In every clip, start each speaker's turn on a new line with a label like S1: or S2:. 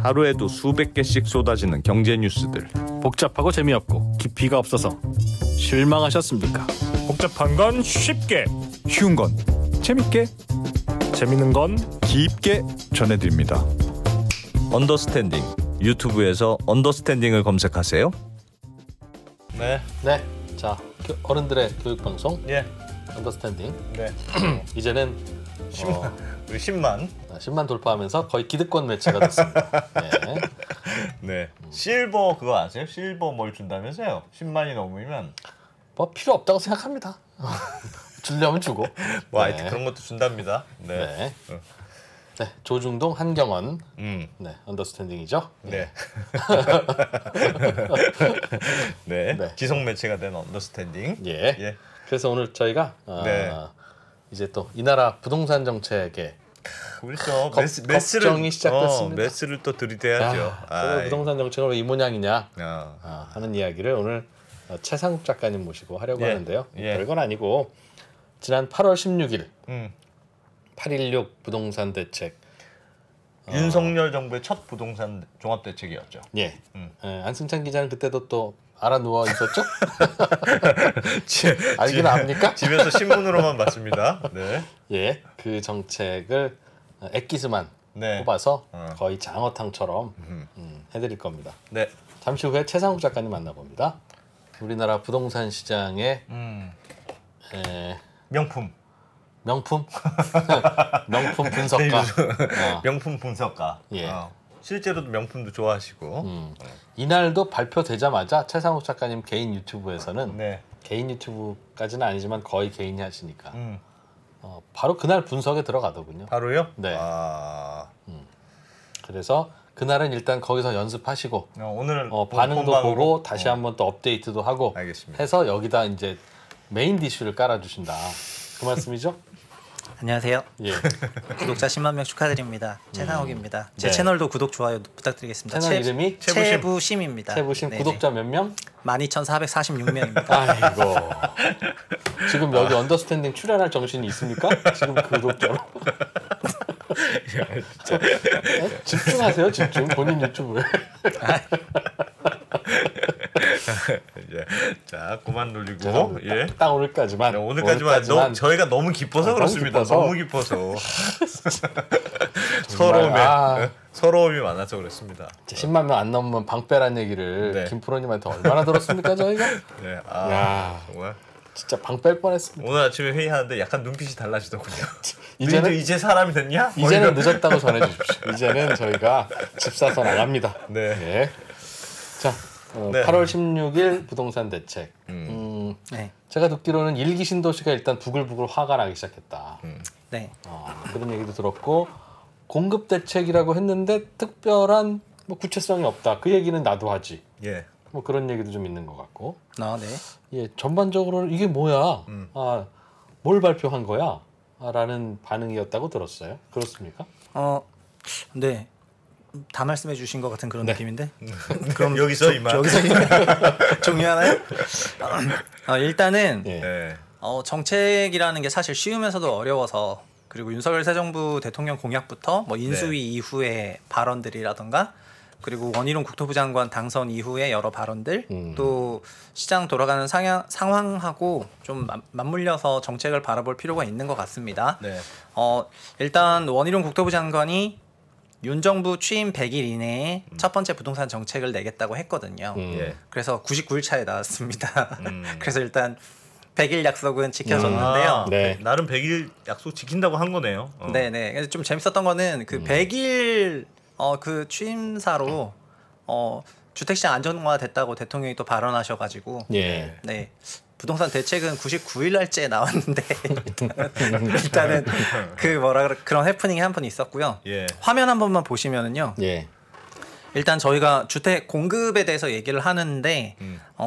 S1: 하루에도 수백 개씩 쏟아지는 경제 뉴스들.
S2: 복잡하고 재미없고 깊이가 없어서 실망하셨습니까?
S3: 복잡한 건 쉽게,
S4: 쉬운 건 재밌게,
S3: 재밌는 건
S4: 깊게 전해드립니다.
S1: 언더스탠딩. 유튜브에서 언더스탠딩을 검색하세요.
S5: 네. 자, 어른들의 교육 방송.
S1: 예.
S5: 언더스탠딩.
S1: 네.
S5: 이제는
S1: 10만. 우리 10만
S5: 돌파하면서 거의 기득권 매체가 됐습니다. 네.
S1: 네. 실버 그거 아세요? 실버 뭘 준다면서요? 10만이 넘으면
S5: 뭐 필요 없다고 생각합니다. 주려면 주고.
S1: 뭐 하여튼 그런 것도 준답니다. 네.
S5: 네. 조중동, 한경원. 네. 언더스탠딩이죠.
S1: 네. 네. 지속 매체가 된 언더스탠딩.
S5: 예. 그래서 오늘 저희가 이제 또 이 나라 부동산 정책에
S1: 우리 또
S5: 걱정이 시작됐습니다.
S1: 매스를 또 들이대야죠.
S5: 부동산 정책은 왜 이 모양이냐 하는 이야기를 오늘 최상욱 작가님 모시고 하려고 하는데요. 별건 아니고 지난 8월 16일 8.16 부동산 대책
S1: 윤석열 정부의 첫 부동산 종합 대책이었죠.
S5: 안승찬 기자는 그때도 또 알아 누워 있었죠? 알긴 압니까?
S1: 집에서 신문으로만 봤습니다. 네.
S5: 그 정책을 엑기스만 뽑아서 거의 장어탕처럼 해드릴 겁니다.
S1: 네.
S5: 잠시 후에 최상욱 작가님 만나봅니다. 우리나라 부동산 시장의 명품 분석가.
S1: 명품 분석가. 실제로도 명품도 좋아하시고.
S5: 이날도 발표되자마자 최상욱 작가님 개인 유튜브에서는 개인 유튜브까지는 아니지만 거의 개인이 하시니까 바로 그날 분석에 들어가더군요.
S1: 바로요?
S5: 네. 그래서 그날은 일단 거기서 연습하시고
S1: 오늘
S5: 반응도 보고 다시 한번 또 업데이트도 하고
S1: 알겠습니다.
S5: 해서 여기다 이제 메인 디쉬를 깔아주신다. 그 말씀이죠?
S6: 안녕하세요. 구독자 10만 명 축하드립니다. 최상욱입니다. 제 채널도 구독, 좋아요 부탁드리겠습니다.
S5: 채널 이름이
S6: 최부심입니다.
S5: 최부심. 구독자 몇 명?
S6: 12,446명입니다.
S5: 아이고. 지금 여기 언더스탠딩 출연할 정신이 있습니까? 지금 구독자로. 집중하세요, 집중. 본인 유튜브에.
S1: 자, 그만 놀리고.
S5: 딱 오늘까지만.
S1: 오늘까지만. 저희가 너무 기뻐서 그렇습니다. 너무 기뻐서. 서러움이 많아서 그렇습니다.
S5: 10만 명 안 넘으면 방빼란 얘기를 김프로님한테 얼마나 들었습니까, 저희가?
S1: 정말.
S5: 진짜 방 뺄 뻔했습니다.
S1: 오늘 아침에 회의하는데 약간 눈빛이 달라지더군요. 이제 사람이 됐냐?
S5: 이제는 늦었다고 전해주십시오. 이제는 저희가 집 사서 나갑니다. 자, 8월 16일 부동산 대책. 제가 듣기로는 일기 신도시가 일단 부글부글 화가 나기 시작했다. 그런 얘기도 들었고 공급 대책이라고 했는데 특별한 구체성이 없다. 그 얘기는 나도 하지. 그런 얘기도 좀 있는 것 같고. 전반적으로는 이게 뭐야? 뭘 발표한 거야? 라는 반응이었다고 들었어요. 그렇습니까?
S6: 네. 다 말씀해 주신 것 같은 그런 느낌인데.
S1: 그럼 여기서
S6: 종료하나요? 일단은 정책이라는 게 사실 쉬우면서도 어려워서, 그리고 윤석열 새 정부 대통령 공약부터 인수위 이후의 발언들이라던가, 그리고 원희룡 국토부 장관 당선 이후의 여러 발언들, 또 시장 돌아가는 상황하고 좀 맞물려서 정책을 바라볼 필요가 있는 것 같습니다. 일단 원희룡 국토부 장관이 윤 정부 취임 100일 이내에 첫 번째 부동산 정책을 내겠다고 했거든요. 그래서 99일 차에 나왔습니다. 그래서 일단 100일 약속은 지켜졌는데요.
S1: 나름 100일 약속 지킨다고 한 거네요.
S6: 네네. 좀 재밌었던 거는 그 100일 그 취임사로 주택시장 안정화 됐다고 대통령이 또 발언하셔가지고 부동산 대책은 99일 날짜에 나왔는데 일단은 그런 해프닝이 한 번 있었고요. 화면 한 번만 보시면은요. 일단 저희가 주택 공급에 대해서 얘기를 하는데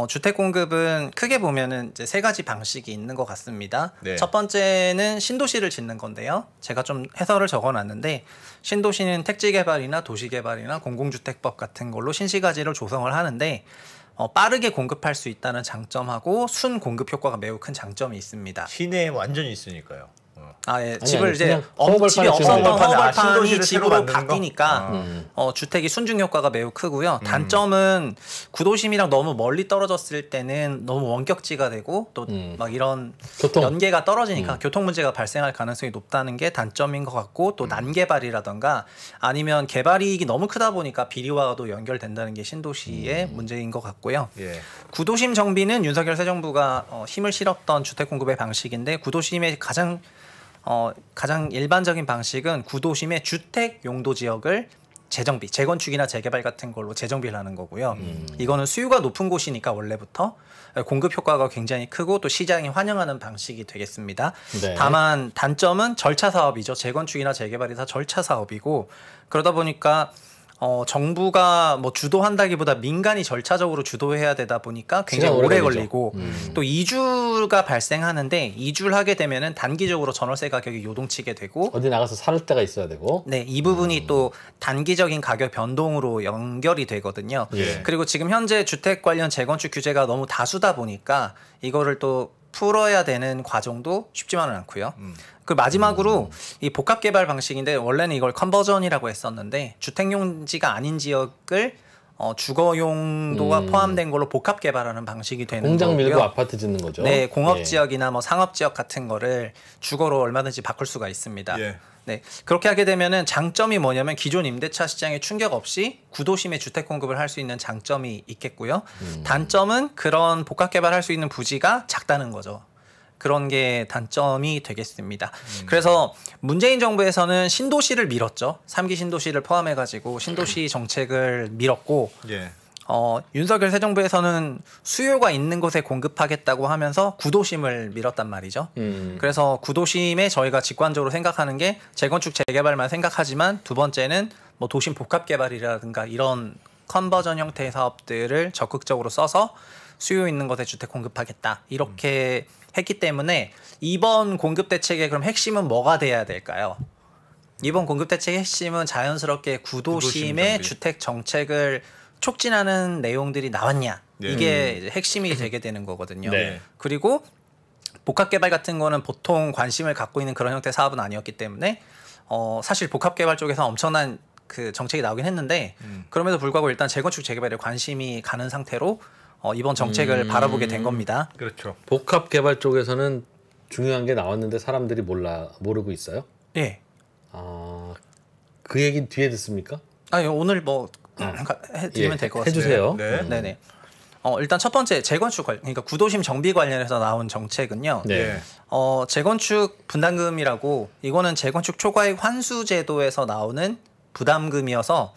S6: 주택 공급은 크게 보면은 이제 세 가지 방식이 있는 것 같습니다. 첫 번째는 신도시를 짓는 건데요. 제가 좀 해설을 적어놨는데 신도시는 택지개발이나 도시개발이나 공공주택법 같은 걸로 신시가지를 조성을 하는데 빠르게 공급할 수 있다는 장점하고 순 공급 효과가 매우 큰 장점이 있습니다.
S1: 시내에 완전히 있으니까요.
S6: 예. 집을 이제 집이
S5: 허벌판에
S6: 없었던 허벌판이
S1: 신도시를 새로
S6: 집으로
S1: 만드는 거?
S6: 바뀌니까 주택이 순증 효과가 매우 크고요. 단점은 구도심이랑 너무 멀리 떨어졌을 때는 너무 원격지가 되고 또 막 이런
S5: 교통.
S6: 연계가 떨어지니까 교통 문제가 발생할 가능성이 높다는 게 단점인 것 같고 또 난개발이라던가 아니면 개발이익이 너무 크다 보니까 비리와도 연결된다는 게 신도시의 문제인 것 같고요.
S1: 예.
S6: 구도심 정비는 윤석열 새 정부가 힘을 실었던 주택 공급의 방식인데 구도심의 가장 일반적인 방식은 구도심의 주택 용도 지역을 재정비, 재건축이나 재개발 같은 걸로 재정비를 하는 거고요. 이거는 수요가 높은 곳이니까 원래부터 공급 효과가 굉장히 크고 또 시장이 환영하는 방식이 되겠습니다.
S5: 네.
S6: 다만 단점은 절차 사업이죠. 재건축이나 재개발이 다 절차 사업이고 그러다 보니까 정부가 뭐 주도한다기보다 민간이 절차적으로 주도해야 되다 보니까 굉장히 오래 걸리고 또 이주가 발생하는데 이주를 하게 되면은 단기적으로 전월세 가격이 요동치게 되고
S5: 어디 나가서 살 데가 있어야 되고
S6: 네, 이 부분이 또 단기적인 가격 변동으로 연결이 되거든요.
S5: 예.
S6: 그리고 지금 현재 주택 관련 재건축 규제가 너무 다수다 보니까 이거를 또 풀어야 되는 과정도 쉽지만은 않고요. 그 마지막으로 이 복합 개발 방식인데 원래는 이걸 컨버전이라고 했었는데 주택용지가 아닌 지역을 주거용도가 포함된 걸로 복합 개발하는 방식이 되는
S5: 공장
S6: 거고요.
S5: 밀고 아파트 짓는 거죠.
S6: 네, 공업
S5: 예.
S6: 지역이나 뭐 상업 지역 같은 거를 주거로 얼마든지 바꿀 수가 있습니다.
S1: 예.
S6: 네, 그렇게 하게 되면은 장점이 뭐냐면 기존 임대차 시장에 충격 없이 구도심의 주택 공급을 할 수 있는 장점이 있겠고요. 단점은 그런 복합 개발할 수 있는 부지가 작다는 거죠. 그런 게 단점이 되겠습니다. 그래서 문재인 정부에서는 신도시를 밀었죠. 3기 신도시를 포함해가지고 신도시 정책을 밀었고
S1: 예.
S6: 윤석열 새 정부에서는 수요가 있는 곳에 공급하겠다고 하면서 구도심을 밀었단 말이죠. 그래서 구도심에 저희가 직관적으로 생각하는 게 재건축 재개발만 생각하지만 두 번째는 뭐 도심 복합 개발이라든가 이런 컨버전 형태의 사업들을 적극적으로 써서 수요 있는 곳에 주택 공급하겠다 이렇게 했기 때문에 이번 공급 대책의 그럼 핵심은 뭐가 돼야 될까요? 이번 공급 대책의 핵심은 자연스럽게 구도심의
S1: 구도심
S6: 주택 정책을 촉진하는 내용들이 나왔냐
S1: 예.
S6: 이게 이제 핵심이 되게 되는 거거든요.
S5: 네.
S6: 그리고 복합 개발 같은 거는 보통 관심을 갖고 있는 그런 형태의 사업은 아니었기 때문에 사실 복합 개발 쪽에서 엄청난 그 정책이 나오긴 했는데 그럼에도 불구하고 일단 재건축 재개발에 관심이 가는 상태로 이번 정책을 바라보게 된 겁니다.
S1: 그렇죠.
S5: 복합 개발 쪽에서는 중요한 게 나왔는데 사람들이 모르고 있어요?
S6: 예.
S5: 그 얘기 뒤에 듣습니까?
S6: 오늘 뭐 해드리면 될 것 같습니다.
S5: 해주세요.
S1: 네.
S6: 네네. 일단 첫 번째 재건축 그러니까 구도심 정비 관련해서 나온 정책은요.
S5: 네.
S6: 재건축 분담금이라고 이거는 재건축 초과이익 환수 제도에서 나오는 부담금이어서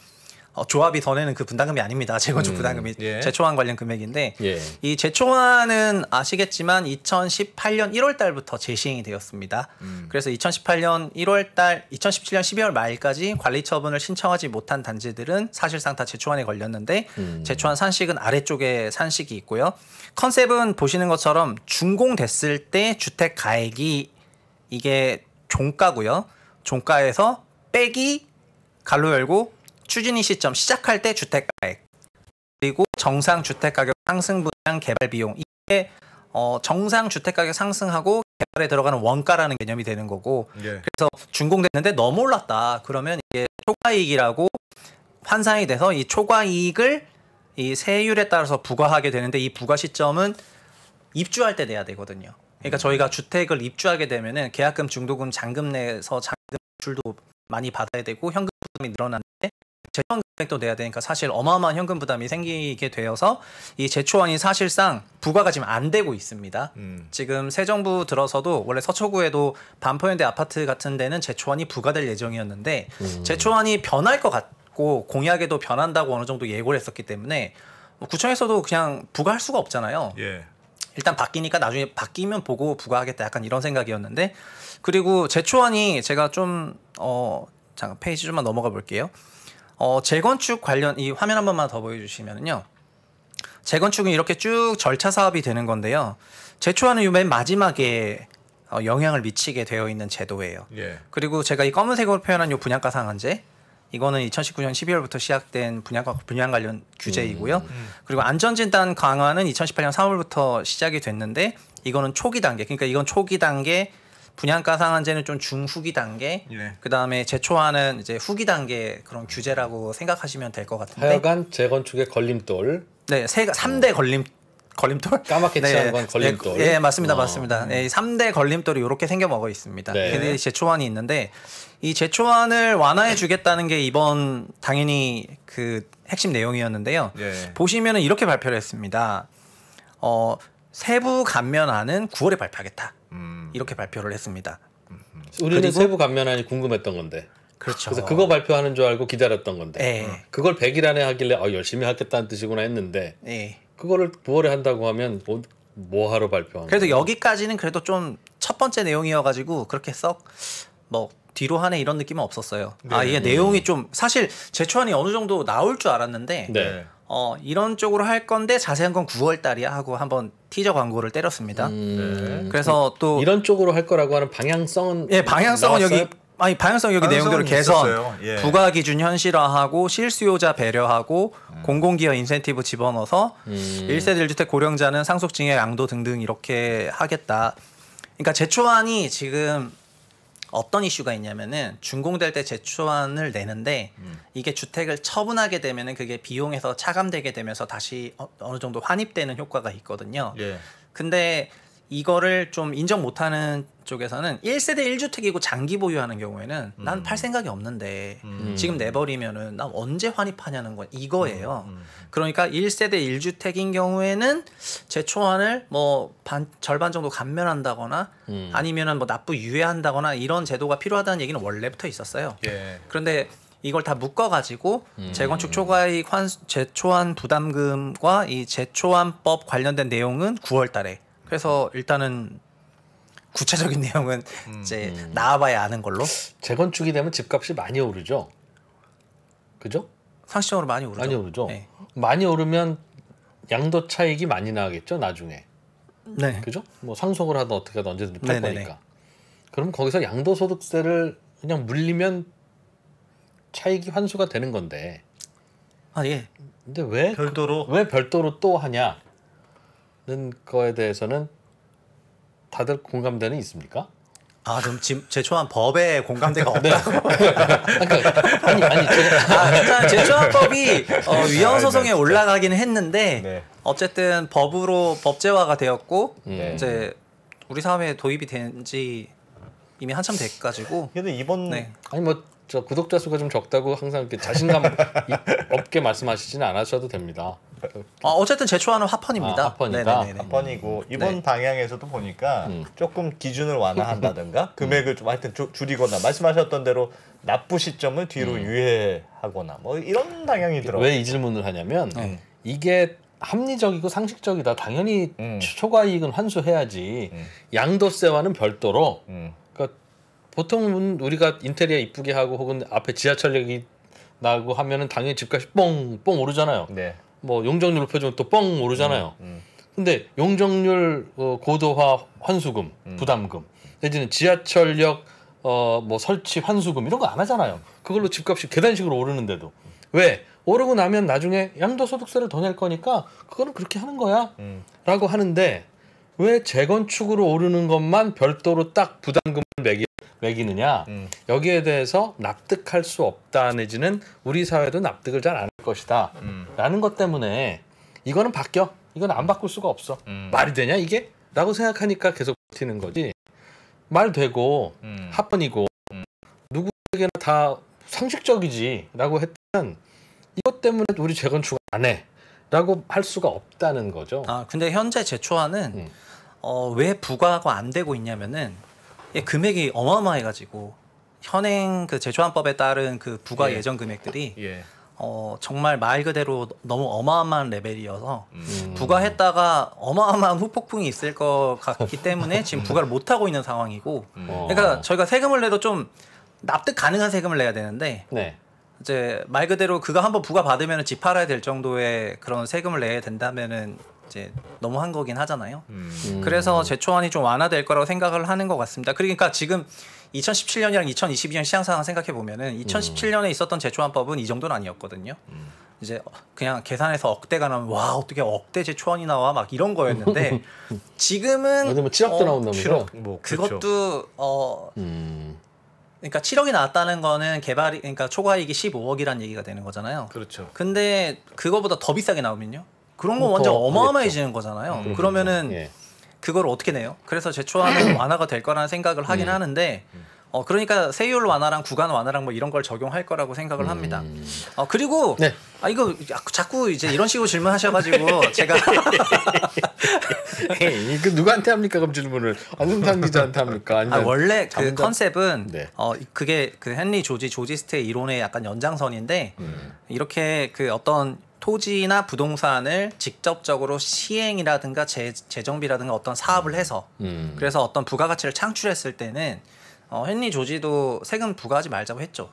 S6: 조합이 더 내는 그 분담금이 아닙니다. 재건축 분담금이
S1: 예.
S6: 제초안 관련 금액인데
S5: 예.
S6: 이 제초안은 아시겠지만 2018년 1월 달부터 재시행이 되었습니다. 그래서 2018년 1월 달 2017년 12월 말까지 관리 처분을 신청하지 못한 단지들은 사실상 다 제초안에 걸렸는데 제초안 산식은 아래쪽에 산식이 있고요. 컨셉은 보시는 것처럼 준공됐을 때 주택 가액이 이게 종가고요. 종가에서 빼기 갈로 열고 추진이 시점 시작할 때 주택가액 그리고 정상 주택가격 상승 분양 개발 비용 이게 정상 주택가격 상승하고 개발에 들어가는 원가라는 개념이 되는 거고
S1: 예.
S6: 그래서 준공됐는데 너무 올랐다 그러면 이게 초과이익이라고 환산이 돼서 이 초과이익을 이 세율에 따라서 부과하게 되는데 이 부과 시점은 입주할 때 내야 되거든요. 그러니까 저희가 주택을 입주하게 되면은 계약금, 중도금, 잔금 내서 잔금 줄도 많이 받아야 되고 현금 부담이 늘어나는데 제초안 금액도 내야 되니까 사실 어마어마한 현금 부담이 생기게 되어서 이 제초안이 사실상 부과가 지금 안 되고 있습니다. 지금 새 정부 들어서도 원래 서초구에도 반포현대 아파트 같은 데는 제초안이 부과될 예정이었는데 제초안이 변할 것 같고 공약에도 변한다고 어느 정도 예고를 했었기 때문에 구청에서도 그냥 부과할 수가 없잖아요.
S1: 예.
S6: 일단 바뀌니까 나중에 바뀌면 보고 부과하겠다 약간 이런 생각이었는데 그리고 제초안이 제가 좀 잠깐 페이지 좀만 넘어가 볼게요. 재건축 관련 이 화면 한 번만 더 보여주시면요. 재건축은 이렇게 쭉 절차 사업이 되는 건데요. 제초안은 요 맨 마지막에 영향을 미치게 되어 있는 제도예요.
S1: 예.
S6: 그리고 제가 이 검은색으로 표현한 요 분양가 상한제 이거는 2019년 12월부터 시작된 분양 관련 규제이고요. 그리고 안전진단 강화는 2018년 3월부터 시작이 됐는데 이거는 초기 단계. 그러니까 이건 초기 단계 분양가 상한제는 좀 중후기 단계, 그다음에 재초안은 이제 후기 단계 그런 규제라고 생각하시면 될 것 같은데.
S5: 하여간 재건축의 걸림돌.
S6: 네, 3대 걸림돌.
S5: 까맣게 칠한 건 걸림돌.
S6: 네, 맞습니다, 맞습니다. 네, 3대 걸림돌이 이렇게 생겨 먹어 있습니다. 근데 재초안이 있는데 이 재초안을 완화해 주겠다는 게 이번 당연히 그 핵심 내용이었는데요. 보시면은 이렇게 발표를 했습니다. 세부 감면안은 9월에 발표하겠다. 이렇게 발표를 했습니다.
S5: 우리는 세부 감면안이 궁금했던 건데.
S6: 그렇죠.
S5: 그래서 그거 발표하는 줄 알고 기다렸던 건데. 그걸 100일 안에 하길래 열심히 하겠다는 뜻이구나 했는데. 그거를 9월에 한다고 하면 뭐 하러 발표하는
S6: 그래도 여기까지는 그래도 좀 첫 번째 내용이어가지고 그렇게 썩 뭐 뒤로 하네 이런 느낌은 없었어요. 이게 내용이 좀 사실 재초안이 어느 정도 나올 줄 알았는데 이런 쪽으로 할 건데 자세한 건 9월 달이야 하고 한번 티저 광고를 때렸습니다. 그래서 또
S5: 이런 쪽으로 할 거라고 하는 방향성은
S6: 방향성은
S5: 나왔어요?
S6: 방향성 여기 내용대로 개선, 부가 기준 현실화하고 실수요자 배려하고 공공기업 인센티브 집어넣어서 1세대 1주택 고령자는 상속증여 양도 등등 이렇게 하겠다. 그러니까 재초안이 지금 어떤 이슈가 있냐면은 준공될 때 재초안을 내는데 이게 주택을 처분하게 되면은 그게 비용에서 차감되게 되면서 다시 어느 정도 환입되는 효과가 있거든요. 근데 이거를 좀 인정 못하는 쪽에서는 1세대 1주택이고 장기 보유하는 경우에는 난 팔 생각이 없는데 지금 내버리면은 난 언제 환입하냐는 거 이거예요. 그러니까 1세대 1주택인 경우에는 재초안을 뭐 절반 정도 감면한다거나 아니면은 뭐 납부 유예한다거나 이런 제도가 필요하다는 얘기는 원래부터 있었어요. 그런데 이걸 다 묶어가지고 재건축 초과이익 재초안 부담금과 이 재초안법 관련된 내용은 9월달에. 그래서 일단은 구체적인 내용은 이제 나와봐야 아는 걸로.
S5: 재건축이 되면 집값이 많이 오르죠. 그죠?
S6: 상시적으로 많이 오르죠.
S5: 많이 오르죠. 많이 오르면 양도 차익이 많이 나겠죠 나중에. 그죠? 뭐 상속을 하든 어떻게 하든 언제든지 팔 거니까. 그럼 거기서 양도소득세를 그냥 물리면 차익이 환수가 되는 건데. 근데 왜 별도로 또 하냐? 는 거에 대해서는 다들 공감대는 있습니까?
S6: 그럼 지금 재초안 법에 공감대가 없다고?
S5: 일단
S6: 재초안법이 위헌 소송에 올라가기는 했는데 어쨌든 법으로 법제화가 되었고 이제 우리 사회에 도입이 된 지 이미 한참 돼가지고.
S1: 근데 이번
S5: 저 구독자 수가 좀 적다고 항상 이렇게 자신감 없게 말씀하시지는 않으셔도 됩니다.
S6: 어쨌든 재초안은 합헌입니다.
S1: 합헌이고 이번 방향에서도 보니까 조금 기준을 완화한다든가 금액을 좀 하여튼 줄이거나 말씀하셨던 대로 납부 시점을 뒤로 유예하거나 뭐 이런 방향이 들어요.
S5: 왜 이 질문을 하냐면 이게 합리적이고 상식적이다. 당연히 초과이익은 환수해야지. 양도세와는 별도로. 그러니까 보통은 우리가 인테리어 이쁘게 하고 혹은 앞에 지하철역이 나고 하면은 당연히 집값이 뻥뻥 오르잖아요. 뭐 용적률 높여주면 또 뻥 오르잖아요. 근데 용적률 고도화 환수금, 부담금, 내지는 지하철역 뭐 설치 환수금 이런 거 안 하잖아요. 그걸로 집값이 계단식으로 오르는데도 왜 오르고 나면 나중에 양도소득세를 더 낼 거니까 그거는 그렇게 하는 거야 라고 하는데 왜 재건축으로 오르는 것만 별도로 딱 부담금을 매기느냐. 여기에 대해서 납득할 수 없다 내지는 우리 사회도 납득을 잘 안 할 것이다 라는 것 때문에 이거는 바뀌어. 이건 안 바꿀 수가 없어. 말이 되냐 이게? 라고 생각하니까 계속 버티는 거지. 말 되고 합헌이고 누구에게나 다 상식적이지 라고 했다면 이것 때문에 우리 재건축 안 해 라고 할 수가 없다는 거죠.
S6: 근데 현재 재초안은 왜 부과가 안 되고 있냐면은 금액이 어마어마해가지고 현행 그 재초안법에 따른 그 부과 예정 금액들이 정말 말 그대로 너무 어마어마한 레벨이어서 부과했다가 어마어마한 후폭풍이 있을 것 같기 때문에 지금 부과를 못 하고 있는 상황이고. 그러니까 저희가 세금을 내도 좀 납득 가능한 세금을 내야 되는데 이제 말 그대로 그거 한번 부과 받으면 집 팔아야 될 정도의 그런 세금을 내야 된다면은 이제 너무 한 거긴 하잖아요. 그래서 재초안이 좀 완화될 거라고 생각을 하는 것 같습니다. 그러니까 지금 2017년이랑 2022년 시장 상황 생각해 보면은 2017년에 있었던 재초안법은 이 정도는 아니었거든요. 이제 그냥 계산해서 억대가 나면 와 어떻게 억대제 초원이 나와 막 이런 거였는데 지금은
S5: 뭐 7억도 나온다면서?
S1: 뭐
S6: 그것도 그러니까 7억이 나왔다는 거는 개발이 그러니까 초과이익이 15억이란 얘기가 되는 거잖아요.
S1: 그렇죠.
S6: 근데 그거보다 더 비싸게 나오면요? 그런 거
S5: 더
S6: 완전
S5: 하겠죠.
S6: 어마어마해지는 거잖아요. 그러면은
S5: 예.
S6: 그걸 어떻게 내요? 그래서 제초하는 완화가 될 거라는 생각을 하긴 하는데 그러니까 세율 완화랑 구간 완화랑 뭐 이런 걸 적용할 거라고 생각을 합니다. 그리고
S5: 네.
S6: 이거 자꾸 이제 이런 식으로 질문하셔가지고 제가
S5: 그 누구한테 합니까? 그럼 질문을 안승찬 기자한테 합니까? 아니면
S6: 원래 그 컨셉은
S5: 네.
S6: 그게 그 헨리 조지스트의 이론의 약간 연장선인데 이렇게 그 어떤 토지나 부동산을 직접적으로 시행이라든가 재정비라든가 어떤 사업을 해서 그래서 어떤 부가가치를 창출했을 때는 헨리 조지도 세금 부과하지 말자고 했죠.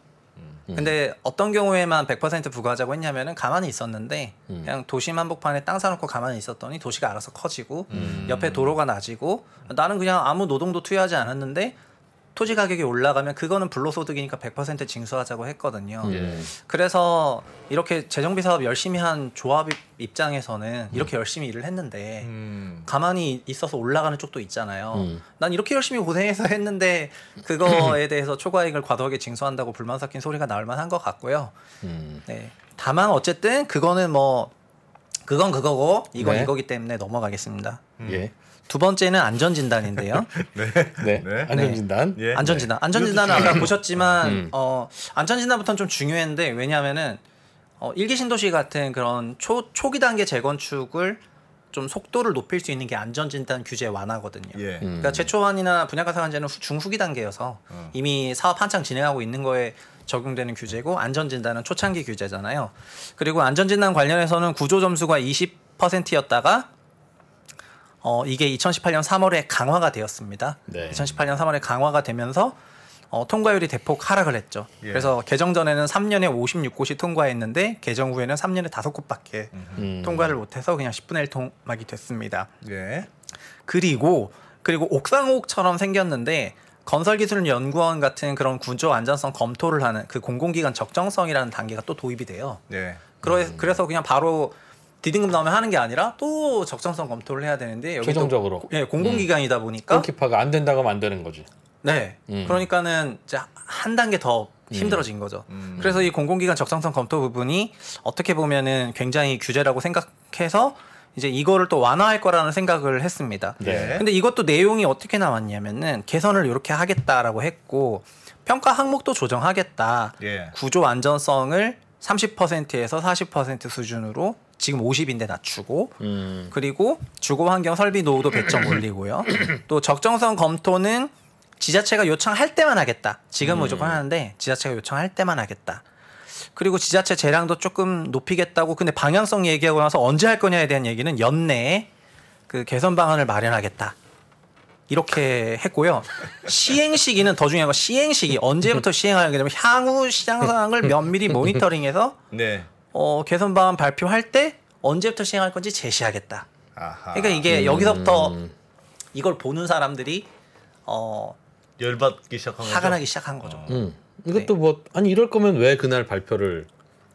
S6: 근데 어떤 경우에만 100% 부과하자고 했냐면은 가만히 있었는데 그냥 도심 한복판에 땅 사놓고 가만히 있었더니 도시가 알아서 커지고 옆에 도로가 낮아지고 나는 그냥 아무 노동도 투여하지 않았는데 토지 가격이 올라가면 그거는 불로소득이니까 100% 징수하자고 했거든요. 그래서 이렇게 재정비 사업 열심히 한 조합 입장에서는 이렇게 열심히 일을 했는데 가만히 있어서 올라가는 쪽도 있잖아요. 난 이렇게 열심히 고생해서 했는데 그거에 대해서 초과이익을 과도하게 징수한다고 불만 섞인 소리가 나올 만한 것 같고요. 네. 다만 어쨌든 그거는 뭐 그건 그거고 이건
S5: 네.
S6: 이거기 때문에 넘어가겠습니다.
S5: 예.
S6: 두 번째는 안전진단인데요.
S5: 네. 안전진단.
S1: 예.
S6: 안전진단. 안전진단은 아까 보셨지만 안전진단부터는 좀 중요했는데 왜냐하면은 일기 신도시 같은 그런 초기 단계 재건축을 좀 속도를 높일 수 있는 게 안전진단 규제 완화거든요.
S1: 예.
S6: 그러니까 제초안이나 분양가상한제는 중후기 단계여서 이미 사업 한창 진행하고 있는 거에 적용되는 규제고 안전진단은 초창기 규제잖아요. 그리고 안전진단 관련해서는 구조 점수가 20%였다가 이게 2018년 3월에 강화가 되었습니다.
S5: 네.
S6: 2018년 3월에 강화가 되면서 통과율이 대폭 하락을 했죠.
S1: 예.
S6: 그래서 개정 전에는 3년에 56곳이 통과했는데 개정 후에는 3년에 5곳밖에 통과를 못해서 그냥 10분의 1 통과이 됐습니다.
S1: 예.
S6: 그리고 옥상옥처럼 생겼는데 건설기술연구원 같은 그런 구조 안전성 검토를 하는 그 공공기관 적정성이라는 단계가 또 도입이 돼요.
S1: 예.
S6: 그래서 그냥 바로 디딩급 나오면 하는 게 아니라 또 적정성 검토를 해야 되는데 여기
S5: 최종적으로.
S6: 예, 공공기관이다 보니까
S5: 골키퍼가 안 된다고 하면 안 되는 거지.
S6: 네. 그러니까는 이제 한 단계 더 힘들어진 거죠. 그래서 이 공공기관 적정성 검토 부분이 어떻게 보면은 굉장히 규제라고 생각해서 이제 이거를 또 완화할 거라는 생각을 했습니다.
S5: 네.
S6: 근데 이것도 내용이 어떻게 나왔냐면은 개선을 이렇게 하겠다라고 했고 평가 항목도 조정하겠다.
S1: 예.
S6: 구조 안전성을 30%에서 40% 수준으로 지금 50인데 낮추고 그리고 주거 환경 설비 노후도 100점 올리고요. 또 적정성 검토는 지자체가 요청할 때만 하겠다. 지금 무조건 하는데 지자체가 요청할 때만 하겠다. 그리고 지자체 재량도 조금 높이겠다고. 근데 방향성 얘기하고 나서 언제 할 거냐에 대한 얘기는 연내에 그 개선 방안을 마련하겠다. 이렇게 했고요. 시행 시기는 더 중요한 건 시행 시기. 언제부터 시행하게 되면 향후 시장 상황을 면밀히 모니터링해서
S1: 네.
S6: 개선 방안 발표할 때 언제부터 시행할 건지 제시하겠다.
S1: 아하.
S6: 그러니까 이게 여기서부터 이걸 보는 사람들이
S1: 열받기 시작한 거죠.
S6: 화가 나기 시작한 거죠.
S5: 이것도 뭐 아니 이럴 거면 왜 그날 발표를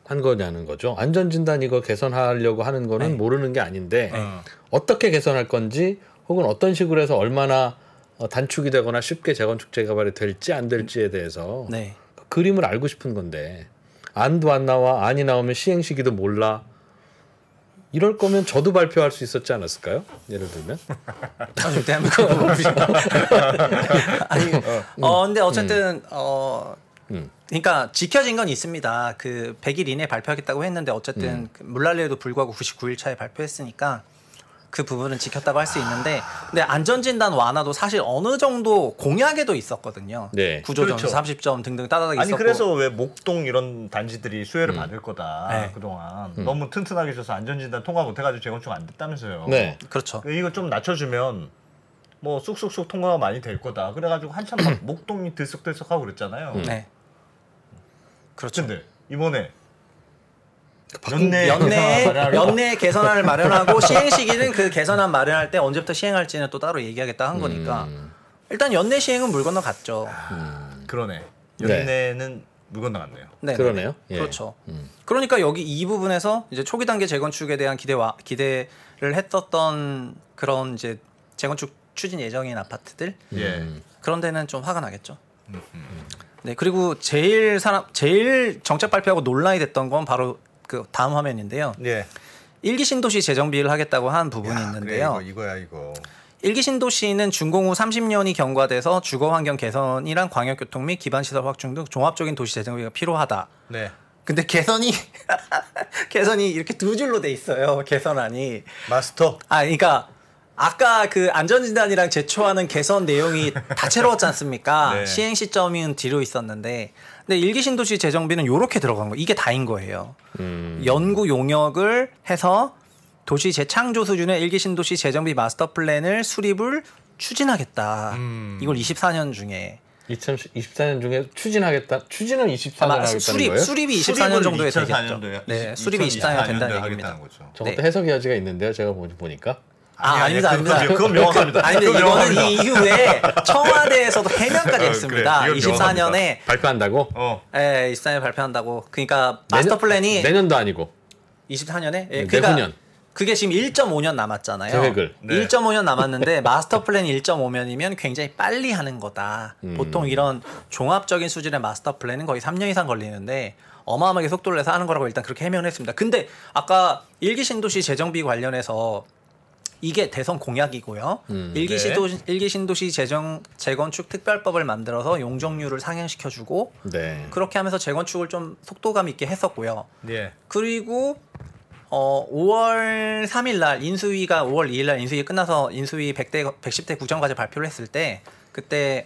S5: 한 거냐는 거죠. 안전진단 이거 개선하려고 하는 거는
S6: 네.
S5: 모르는 게 아닌데 어떻게 개선할 건지 혹은 어떤 식으로 해서 얼마나 단축이 되거나 쉽게 재건축 재개발이 될지 안 될지에 대해서
S6: 네.
S5: 그림을 알고 싶은 건데 안도 안 나와 안이 나오면 시행 시기도 몰라. 이럴 거면 저도 발표할 수 있었지 않았을까요? 예를 들면.
S6: 대한민국 아니, 근데 어쨌든 그러니까 지켜진 건 있습니다. 그 100일 이내 발표하겠다고 했는데 어쨌든 물난리에도 불구하고 99일 차에 발표했으니까 그 부분은 지켰다고 할 수 있는데, 근데 안전진단 완화도 사실 어느 정도 공약에도 있었거든요.
S5: 네.
S6: 9조
S1: 그렇죠.
S6: 점수 30점 등등 따다닥
S1: 아니
S6: 있었고.
S1: 그래서 왜 목동 이런 단지들이 수혜를 받을 거다.
S6: 네.
S1: 그동안 너무 튼튼하게 있어서 안전진단 통과 못해가지고 재건축 안 됐다면서요.
S5: 네.
S6: 그렇죠.
S1: 이거 좀 낮춰주면 뭐 쑥쑥쑥 통과가 많이 될 거다. 그래가지고 한참 막 목동이 들썩들썩하고 그랬잖아요.
S6: 네. 그렇죠.
S1: 근데 이번에
S6: 연내 개선안을 마련하고 시행 시기는 그 개선안 마련할 때 언제부터 시행할지는 또 따로 얘기하겠다 한 거니까 일단 연내 시행은 물 건너 갔죠.
S1: 그러네. 연내는 물 건너갔네요.
S6: 네,
S5: 그러네요.
S6: 예. 그렇죠. 그러니까 여기 이 부분에서 이제 초기 단계 재건축에 대한 기대를 했었던 그런 이제 재건축 추진 예정인 아파트들 그런 데는 좀 화가 나겠죠. 네, 그리고 제일 정책 발표하고 논란이 됐던 건 바로 그 다음 화면인데요.
S1: 예.
S6: 1기 신도시 재정비를 하겠다고 한 부분이 있는데요.
S1: 그래, 이거.
S6: 1기 신도시는 준공 후 30년이 경과돼서 주거 환경 개선이랑 광역교통 및 기반시설 확충 등 종합적인 도시 재정비가 필요하다.
S1: 네.
S6: 근데 개선이 이렇게 두 줄로 돼 있어요. 개선안이.
S1: 마스터.
S6: 그러니까 아까 그 안전진단이랑 제초하는 개선 내용이 다채로웠지 않습니까?
S1: 네.
S6: 시행 시점은 뒤로 있었는데, 근데 1기 신도시 재정비는 이렇게 들어간 거예요. 이게 다인 거예요. 연구 용역을 해서 도시 재창조 수준의 1기 신도시 재정비 마스터 플랜을 수립을 추진하겠다. 이걸 24년 중에.
S5: 2024년 중에 추진하겠다. 추진은 24년 하겠다는 거예요?
S6: 수립이 24년 정도에 되겠죠.
S1: 2024년도에
S6: 네, 수립이 24년 된다는 얘기입니다.
S1: 거죠.
S5: 저것도 해석의 여지가 있는데요. 제가 보니까.
S6: 아닙니다.
S1: 그건 명확합니다.
S6: 아닌데 이거는 이 이후에 청와대에서도 해명까지 했습니다.
S1: 그래,
S6: 24년에
S5: 발표한다고?
S6: 네, 24년에 발표한다고. 그러니까 마스터 플랜이
S5: 내년도 아니고
S6: 24년에
S5: 그러니까 내후년.
S6: 그게 지금 1.5년 남았잖아요.
S5: 계획을.
S6: 1.5년 남았는데 마스터 플랜이 1.5년이면 굉장히 빨리 하는 거다. 보통 이런 종합적인 수준의 마스터 플랜은 거의 3년 이상 걸리는데 어마어마하게 속도를 내서 하는 거라고 일단 그렇게 해명을 했습니다. 근데 아까 1기 신도시 재정비 관련해서 이게 대선 공약이고요. 1기 신도시 재건축 특별법을 만들어서 용적률을 상향시켜주고 그렇게 하면서 재건축을 좀 속도감 있게 했었고요. 그리고 5월 3일 날 인수위가 5월 2일 날 인수위 끝나서 인수위 110대 국정과제 발표를 했을 때 그때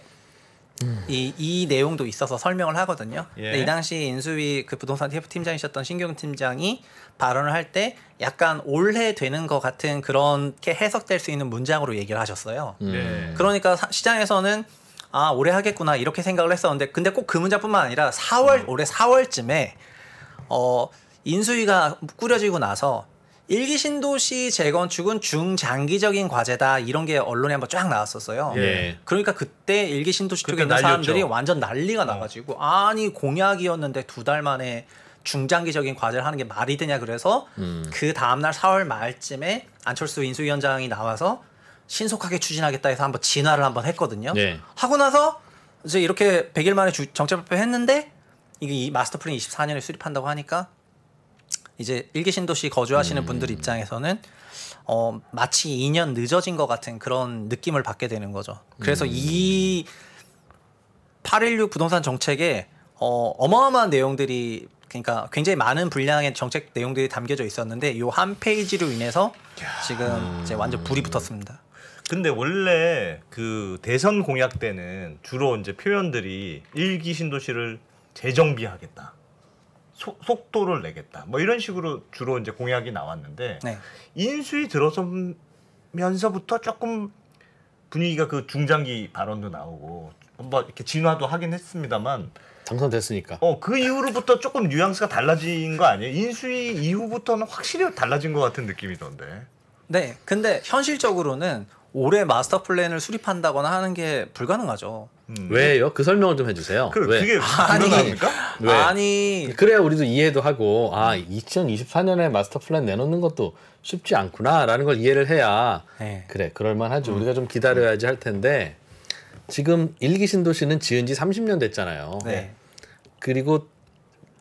S6: 이 내용도 있어서 설명을 하거든요. 근데 이 당시 인수위 그 부동산 TF 팀장이셨던 신경훈 팀장이 발언을 할 때 약간 올해 되는 것 같은 그렇게 해석될 수 있는 문장으로 얘기를 하셨어요. 그러니까 시장에서는 올해 하겠구나 이렇게 생각을 했었는데 근데 꼭 그 문장뿐만 아니라 올해 4월쯤에 인수위가 꾸려지고 나서 1기 신도시 재건축은 중장기적인 과제다 이런 게 언론에 한번 쫙 나왔었어요. 그러니까 그때 1기 신도시 쪽에 있는 사람들이 완전 난리가 나가지고 아니 공약이었는데 2달 만에 중장기적인 과제를 하는 게 말이 되냐 그래서 그 다음날 4월 말쯤에 안철수 인수위원장이 나와서 신속하게 추진하겠다 해서 한번 진화를 한번 했거든요. 하고 나서 이제 이렇게 100일 만에 정책 발표했는데 이게 이 마스터 플랜 24년에 수립한다고 하니까 이제 1기 신도시 거주하시는 분들 입장에서는 마치 2년 늦어진 것 같은 그런 느낌을 받게 되는 거죠. 그래서 이 816 부동산 정책에 어마어마한 내용들이 그러니까 굉장히 많은 분량의 정책 내용들이 담겨져 있었는데 이 한 페이지로 인해서 지금 이제 완전 불이 붙었습니다.
S1: 근데 원래 그 대선 공약 때는 주로 이제 표현들이 1기 신도시를 재정비하겠다. 속도를 내겠다. 뭐 이런 식으로 주로 이제 공약이 나왔는데 인수위 들어서면서부터 조금 분위기가 그 중장기 발언도 나오고 한번 이렇게 진화도 하긴 했습니다만
S5: 당선됐으니까.
S1: 그 이후로부터 조금 뉘앙스가 달라진 거 아니에요? 인수위 이후부터는 확실히 달라진 것 같은 느낌이던데.
S6: 네, 근데 현실적으로는 올해 마스터 플랜을 수립한다거나 하는 게 불가능하죠.
S5: 왜요? 그 설명을 좀 해주세요.
S1: 왜? 그게 불가능합니까?
S5: 왜?
S6: 아니
S5: 그래야 우리도 이해도 하고 2024년에 마스터 플랜 내놓는 것도 쉽지 않구나라는 걸 이해를 해야 그래 그럴만하죠. 우리가 좀 기다려야지 할 텐데 지금 1기 신도시는 지은 지 30년 됐잖아요. 그리고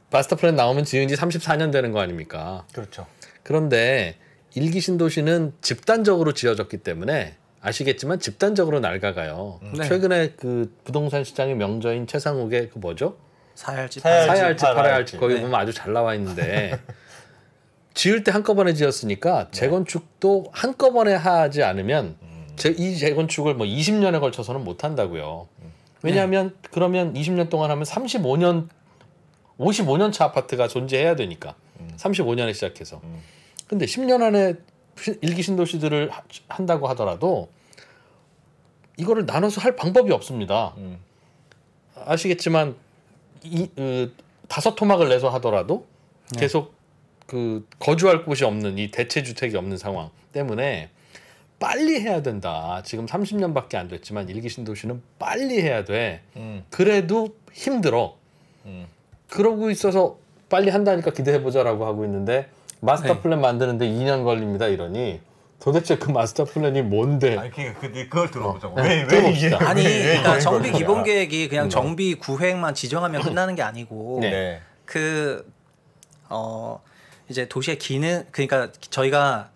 S5: 마스터 플랜 나오면 지은 지 34년 되는 거 아닙니까?
S1: 그렇죠.
S5: 그런데 1기 신도시는 집단적으로 지어졌기 때문에 아시겠지만 집단적으로 낡아가요. 최근에 그 부동산 시장의 명저인 최상욱의 그 뭐죠?
S6: 사야 할지
S5: 팔아야 할지 거기 보면 아주 잘 나와 있는데 지을 때 한꺼번에 지었으니까 재건축도 한꺼번에 하지 않으면 이 재건축을 뭐 20년에 걸쳐서는 못 한다고요. 왜냐하면 그러면 20년 동안 하면 55년 차 아파트가 존재해야 되니까 35년에 시작해서 근데 10년 안에 1기 신도시들을 한다고 하더라도 이거를 나눠서 할 방법이 없습니다. 아시겠지만 5토막을 내서 하더라도 계속 그 거주할 곳이 없는 이 대체주택이 없는 상황 때문에 빨리 해야 된다. 지금 30년밖에 안 됐지만 1기 신도시는 빨리 해야 돼. 그래도 힘들어. 그러고 있어서 빨리 한다니까 기대해보자라고 하고 있는데 마스터 플랜 만드는데 2년 걸립니다 이러니 도대체 그 마스터 플랜이 뭔데?
S1: 아니 그걸 들어보자고.
S5: 왜
S1: 이게
S6: 아니 그러니까 정비
S1: 이거야?
S6: 기본 계획이 그냥 정비 구획만 지정하면 끝나는 게 아니고
S1: 네.
S6: 이제 도시의 기능 그러니까 저희가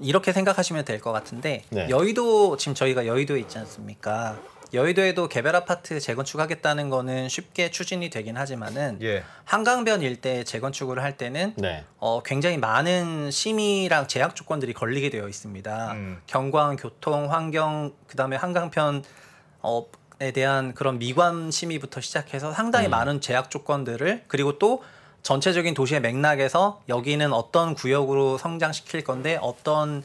S6: 이렇게 생각하시면 될 것 같은데
S5: 네.
S6: 여의도 지금 저희가 여의도에 있지 않습니까? 여의도에도 개별 아파트 재건축하겠다는 거는 쉽게 추진이 되긴 하지만은
S1: 예.
S6: 한강변 일대 재건축을 할 때는
S5: 네.
S6: 굉장히 많은 심의랑 제약 조건들이 걸리게 되어 있습니다. 경관, 교통, 환경, 그다음에 한강편에 대한 그런 미관 심의부터 시작해서 상당히 많은 제약 조건들을 그리고 또 전체적인 도시의 맥락에서 여기는 어떤 구역으로 성장시킬 건데 어떤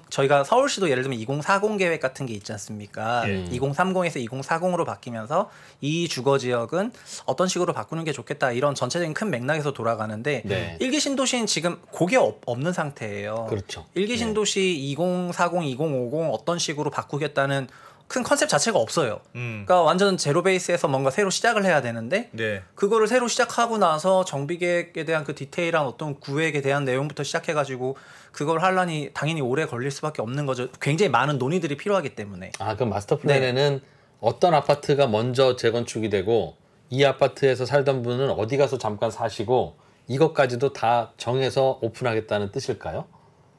S6: 저희가 서울시도 예를 들면 2040 계획 같은 게 있지 않습니까? 2030에서 2040으로 바뀌면서 이 주거 지역은 어떤 식으로 바꾸는 게 좋겠다 이런 전체적인 큰 맥락에서 돌아가는데
S5: 네.
S6: 1기 신도시는 지금 그게 없는 상태예요.
S5: 그렇죠.
S6: 1기 신도시 2040, 2050 어떤 식으로 바꾸겠다는 큰 컨셉 자체가 없어요. 그러니까 완전 제로 베이스에서 뭔가 새로 시작을 해야 되는데
S1: 네.
S6: 그거를 새로 시작하고 나서 정비 계획에 대한 그 디테일한 어떤 구획에 대한 내용부터 시작해가지고 그걸 하려니 당연히 오래 걸릴 수밖에 없는 거죠. 굉장히 많은 논의들이 필요하기 때문에.
S5: 아, 그럼 마스터 플랜에는 어떤 아파트가 먼저 재건축이 되고 이 아파트에서 살던 분은 어디 가서 잠깐 사시고 이것까지도 다 정해서 오픈하겠다는 뜻일까요?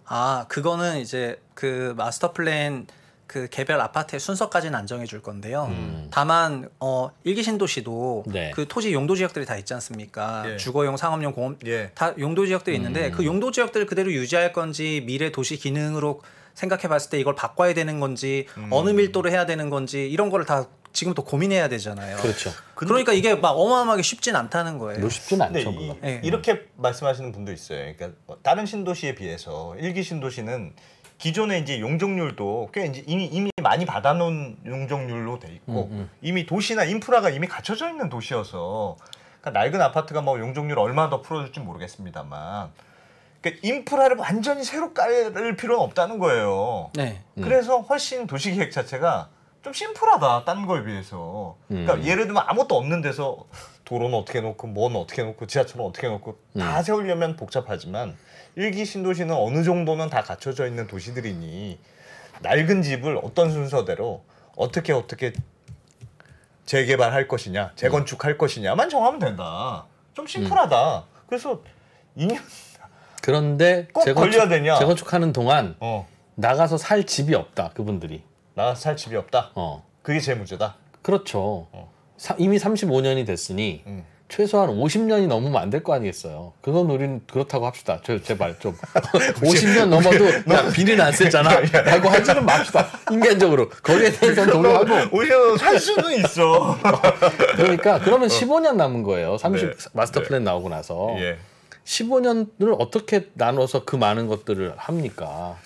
S6: 아, 그거는 이제 그 마스터 플랜 그 개별 아파트의 순서까지는 안 정해줄 건데요. 다만 1기 신도시도
S5: 네.
S6: 그 토지 용도 지역들이 다 있지 않습니까?
S1: 예.
S6: 주거용, 상업용, 공업
S1: 예.
S6: 다 용도 지역들이 있는데 그 용도 지역들을 그대로 유지할 건지 미래 도시 기능으로 생각해봤을 때 이걸 바꿔야 되는 건지 어느 밀도로 해야 되는 건지 이런 거를 다 지금부터 고민해야 되잖아요.
S5: 그렇죠.
S6: 그러니까 이게 막 어마어마하게 쉽진 않다는 거예요.
S5: 뭐 쉽진 않죠.
S1: 근데
S5: 물론.
S6: 네.
S1: 이렇게 말씀하시는 분도 있어요. 그러니까 다른 신도시에 비해서 1기 신도시는 기존의 이제 용적률도 꽤 이제 이미 많이 받아놓은 용적률로 돼 있고 이미 도시나 인프라가 이미 갖춰져 있는 도시여서 그러니까 낡은 아파트가 뭐 용적률 얼마 더 풀어줄지 모르겠습니다만 그러니까 인프라를 완전히 새로 깔을 필요는 없다는 거예요.
S6: 네.
S1: 그래서 훨씬 도시계획 자체가 좀 심플하다 딴 거에 비해서. 그러니까 예를 들면 아무것도 없는 데서 도로는 어떻게 놓고 뭐는 어떻게 놓고 지하철은 어떻게 놓고 다 세우려면 복잡하지만 1기 신도시는 어느 정도는 다 갖춰져 있는 도시들이니 낡은 집을 어떤 순서대로 어떻게 재개발할 것이냐 재건축할 것이냐만 정하면 된다. 좀 심플하다. 그래서 2년
S5: 그런데
S1: 꼭 걸려야 되냐?
S5: 재건축하는 동안 나가서 살 집이 없다. 그분들이.
S1: 나가서 살 집이 없다. 그게 제일 문제다.
S5: 그렇죠. 이미 35년이 됐으니 최소한 50년이 넘으면 안 될 거 아니겠어요. 그건 우린 그렇다고 합시다. 제발 좀 50년 넘어도 야 비는 안 쓰잖아 라고 하지는 맙시다. 인간적으로 거기에 대해서는 동의하고
S1: 50년 살 수는 있어.
S5: 그러니까 그러면 15년 남은 거예요. 30 마스터 플랜 나오고 나서 15년을 어떻게 나눠서 그 많은 것들을 합니까?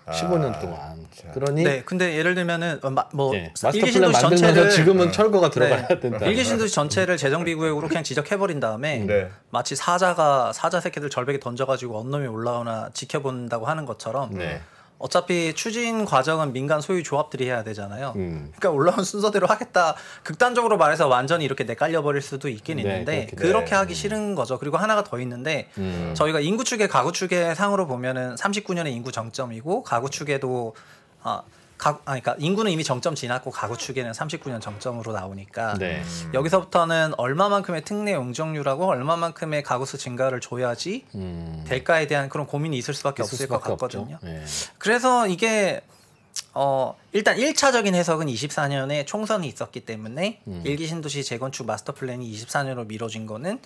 S5: 15년 동안. 그러니
S6: 네, 근데 예를 들면은
S5: 마스터 플랜 만들면서 지금은 철거가 들어가야 된다.
S6: 1기 신도시 전체를 재정비 구역으로 그냥 지적해버린 다음에 마치 사자 새끼들 절벽에 던져가지고 언놈이 올라오나 지켜본다고 하는 것처럼 어차피 추진 과정은 민간 소유 조합들이 해야 되잖아요. 그러니까 올라온 순서대로 하겠다. 극단적으로 말해서 완전히 이렇게 내깔려버릴 수도 있긴 있는데 그렇게 하기 싫은 거죠. 그리고 하나가 더 있는데 저희가 인구 추계, 가구 추계 상으로 보면은 39년에 인구 정점이고 가구 추계도 그러니까 인구는 이미 정점 지났고 가구 추계는 39년 정점으로 나오니까 여기서부터는 얼마만큼의 특례 용적률하고 얼마만큼의 가구수 증가를 줘야지 될까에 대한 그런 고민이 있을 수밖에 없을 것 같거든요. 그래서 이게 일단 1차적인 해석은 24년에 총선이 있었기 때문에 1기 신도시 재건축 마스터 플랜이 24년으로 미뤄진 거는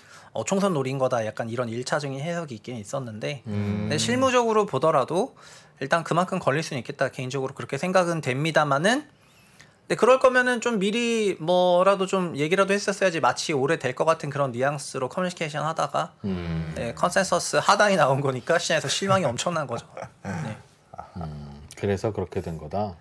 S6: 총선 노린 거다 약간 이런 1차적인 해석이 있긴 있었는데 근데 실무적으로 보더라도 일단 그만큼 걸릴 수는 있겠다 개인적으로 그렇게 생각은 됩니다만은 근데 그럴 거면은 좀 미리 뭐라도 좀 얘기라도 했었어야지 마치 오래 될 것 같은 그런 뉘앙스로 커뮤니케이션 하다가 컨센서스 하단이 나온 거니까 시장에서 실망이 엄청난 거죠.
S5: 그래서 그렇게 된 거다.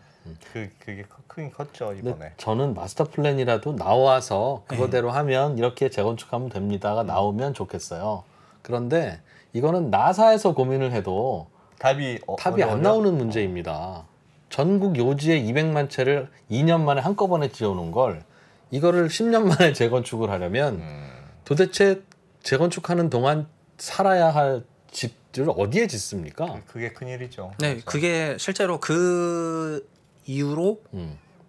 S1: 그게 크긴 컸죠 이번에.
S5: 저는 마스터 플랜이라도 나와서 그거대로 하면 이렇게 재건축하면 됩니다가 나오면 좋겠어요. 그런데 이거는 나사에서 고민을 해도 답이 안 나오는 문제입니다. 전국 요지에 200만 채를 2년 만에 한꺼번에 지어놓은 걸 이거를 10년 만에 재건축을 하려면 도대체 재건축하는 동안 살아야 할 집들을 어디에 짓습니까?
S1: 그게 큰일이죠.
S6: 네,
S1: 그래서.
S6: 그게 실제로 그 이유로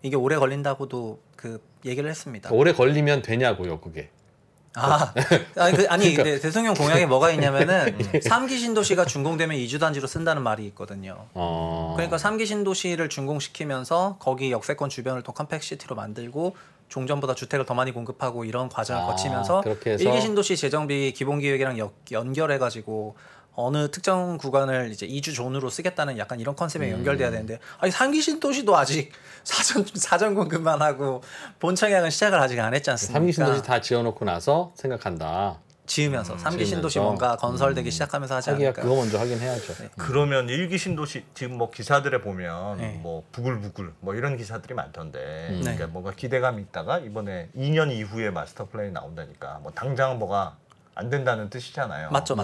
S6: 이게 오래 걸린다고도 그 얘기를 했습니다.
S5: 오래 걸리면 되냐고요, 그게.
S6: 아니 근데 대통령 공약에 뭐가 있냐면은 3기 신도시가 준공되면 이주단지로 쓴다는 말이 있거든요. 그러니까 3기 신도시를 준공시키면서 거기 역세권 주변을 또 컴팩시티로 만들고 종전보다 주택을 더 많이 공급하고 이런 과정을 거치면서 1기 신도시 재정비 기본기획이랑 연결해가지고 어느 특정 구간을 이제 이주 존으로 쓰겠다는 약간 이런 컨셉에 연결돼야 되는데 아니 3기 신도시도 아직 사전 공급만 하고 본청약은 시작을 아직 안 했지 않습니까?
S5: 3기 신도시 다 지어놓고 나서 생각한다.
S6: 지으면서 3기 신도시 뭔가 건설되기 시작하면서 하지 않을까?
S5: 그거 먼저 하긴 해야죠.
S6: 네.
S1: 그러면 1기 신도시 지금 뭐 기사들에 보면 뭐 부글부글 뭐 이런 기사들이 많던데 그러니까 뭔가 기대감이 있다가 이번에 2년 이후에 마스터 플랜이 나온다니까 뭐 당장 뭐가 안 된다는 뜻이잖아요.
S6: 맞죠.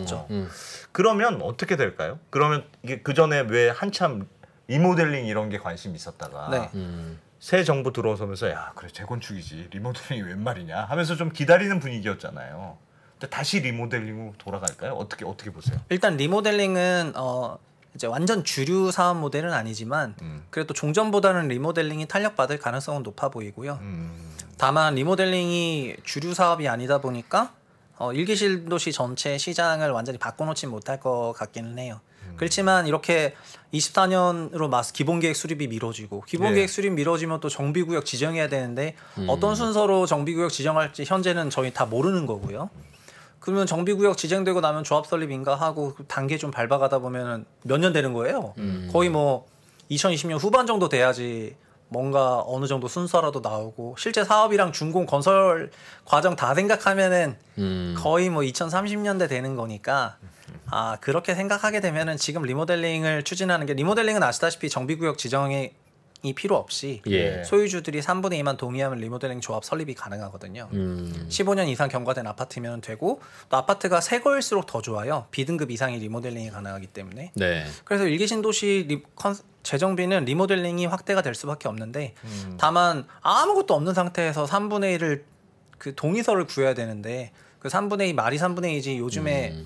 S1: 그러면 어떻게 될까요? 그러면 이게 그 전에 왜 한참 리모델링 이런 게 관심이 있었다가 새 정부 들어서면서 야 그래 재건축이지 리모델링이 웬 말이냐 하면서 좀 기다리는 분위기였잖아요. 근데 다시 리모델링으로 돌아갈까요? 어떻게 보세요?
S6: 일단 리모델링은 이제 완전 주류 사업 모델은 아니지만 그래도 종전보다는 리모델링이 탄력받을 가능성은 높아 보이고요. 다만 리모델링이 주류 사업이 아니다 보니까 1기 신도시 전체 시장을 완전히 바꿔놓지 못할 것 같기는 해요. 그렇지만 이렇게 24년으로 기본계획 수립이 미뤄지고 기본계획 수립 미뤄지면 또 정비구역 지정해야 되는데 어떤 순서로 정비구역 지정할지 현재는 저희 다 모르는 거고요. 그러면 정비구역 지정되고 나면 조합 설립 인가하고 단계 좀 밟아가다 보면 몇 년 되는 거예요. 거의 뭐 2020년 후반 정도 돼야지 뭔가 어느 정도 순서라도 나오고 실제 사업이랑 준공 건설 과정 다 생각하면은 거의 뭐 2030년대 되는 거니까 그렇게 생각하게 되면은 지금 리모델링을 추진하는 게 리모델링은 아시다시피 정비구역 지정이 필요 없이 소유주들이 3분의 2만 동의하면 리모델링 조합 설립이 가능하거든요. 15년 이상 경과된 아파트면 되고 또 아파트가 새 거일수록 더 좋아요. B등급 이상의 리모델링이 가능하기 때문에. 그래서 1기 신도시 재정비는 리모델링이 확대가 될 수밖에 없는데 다만 아무것도 없는 상태에서 3분의 1을 그 동의서를 구해야 되는데 그 3분의 2 말이 3분의 2지 요즘에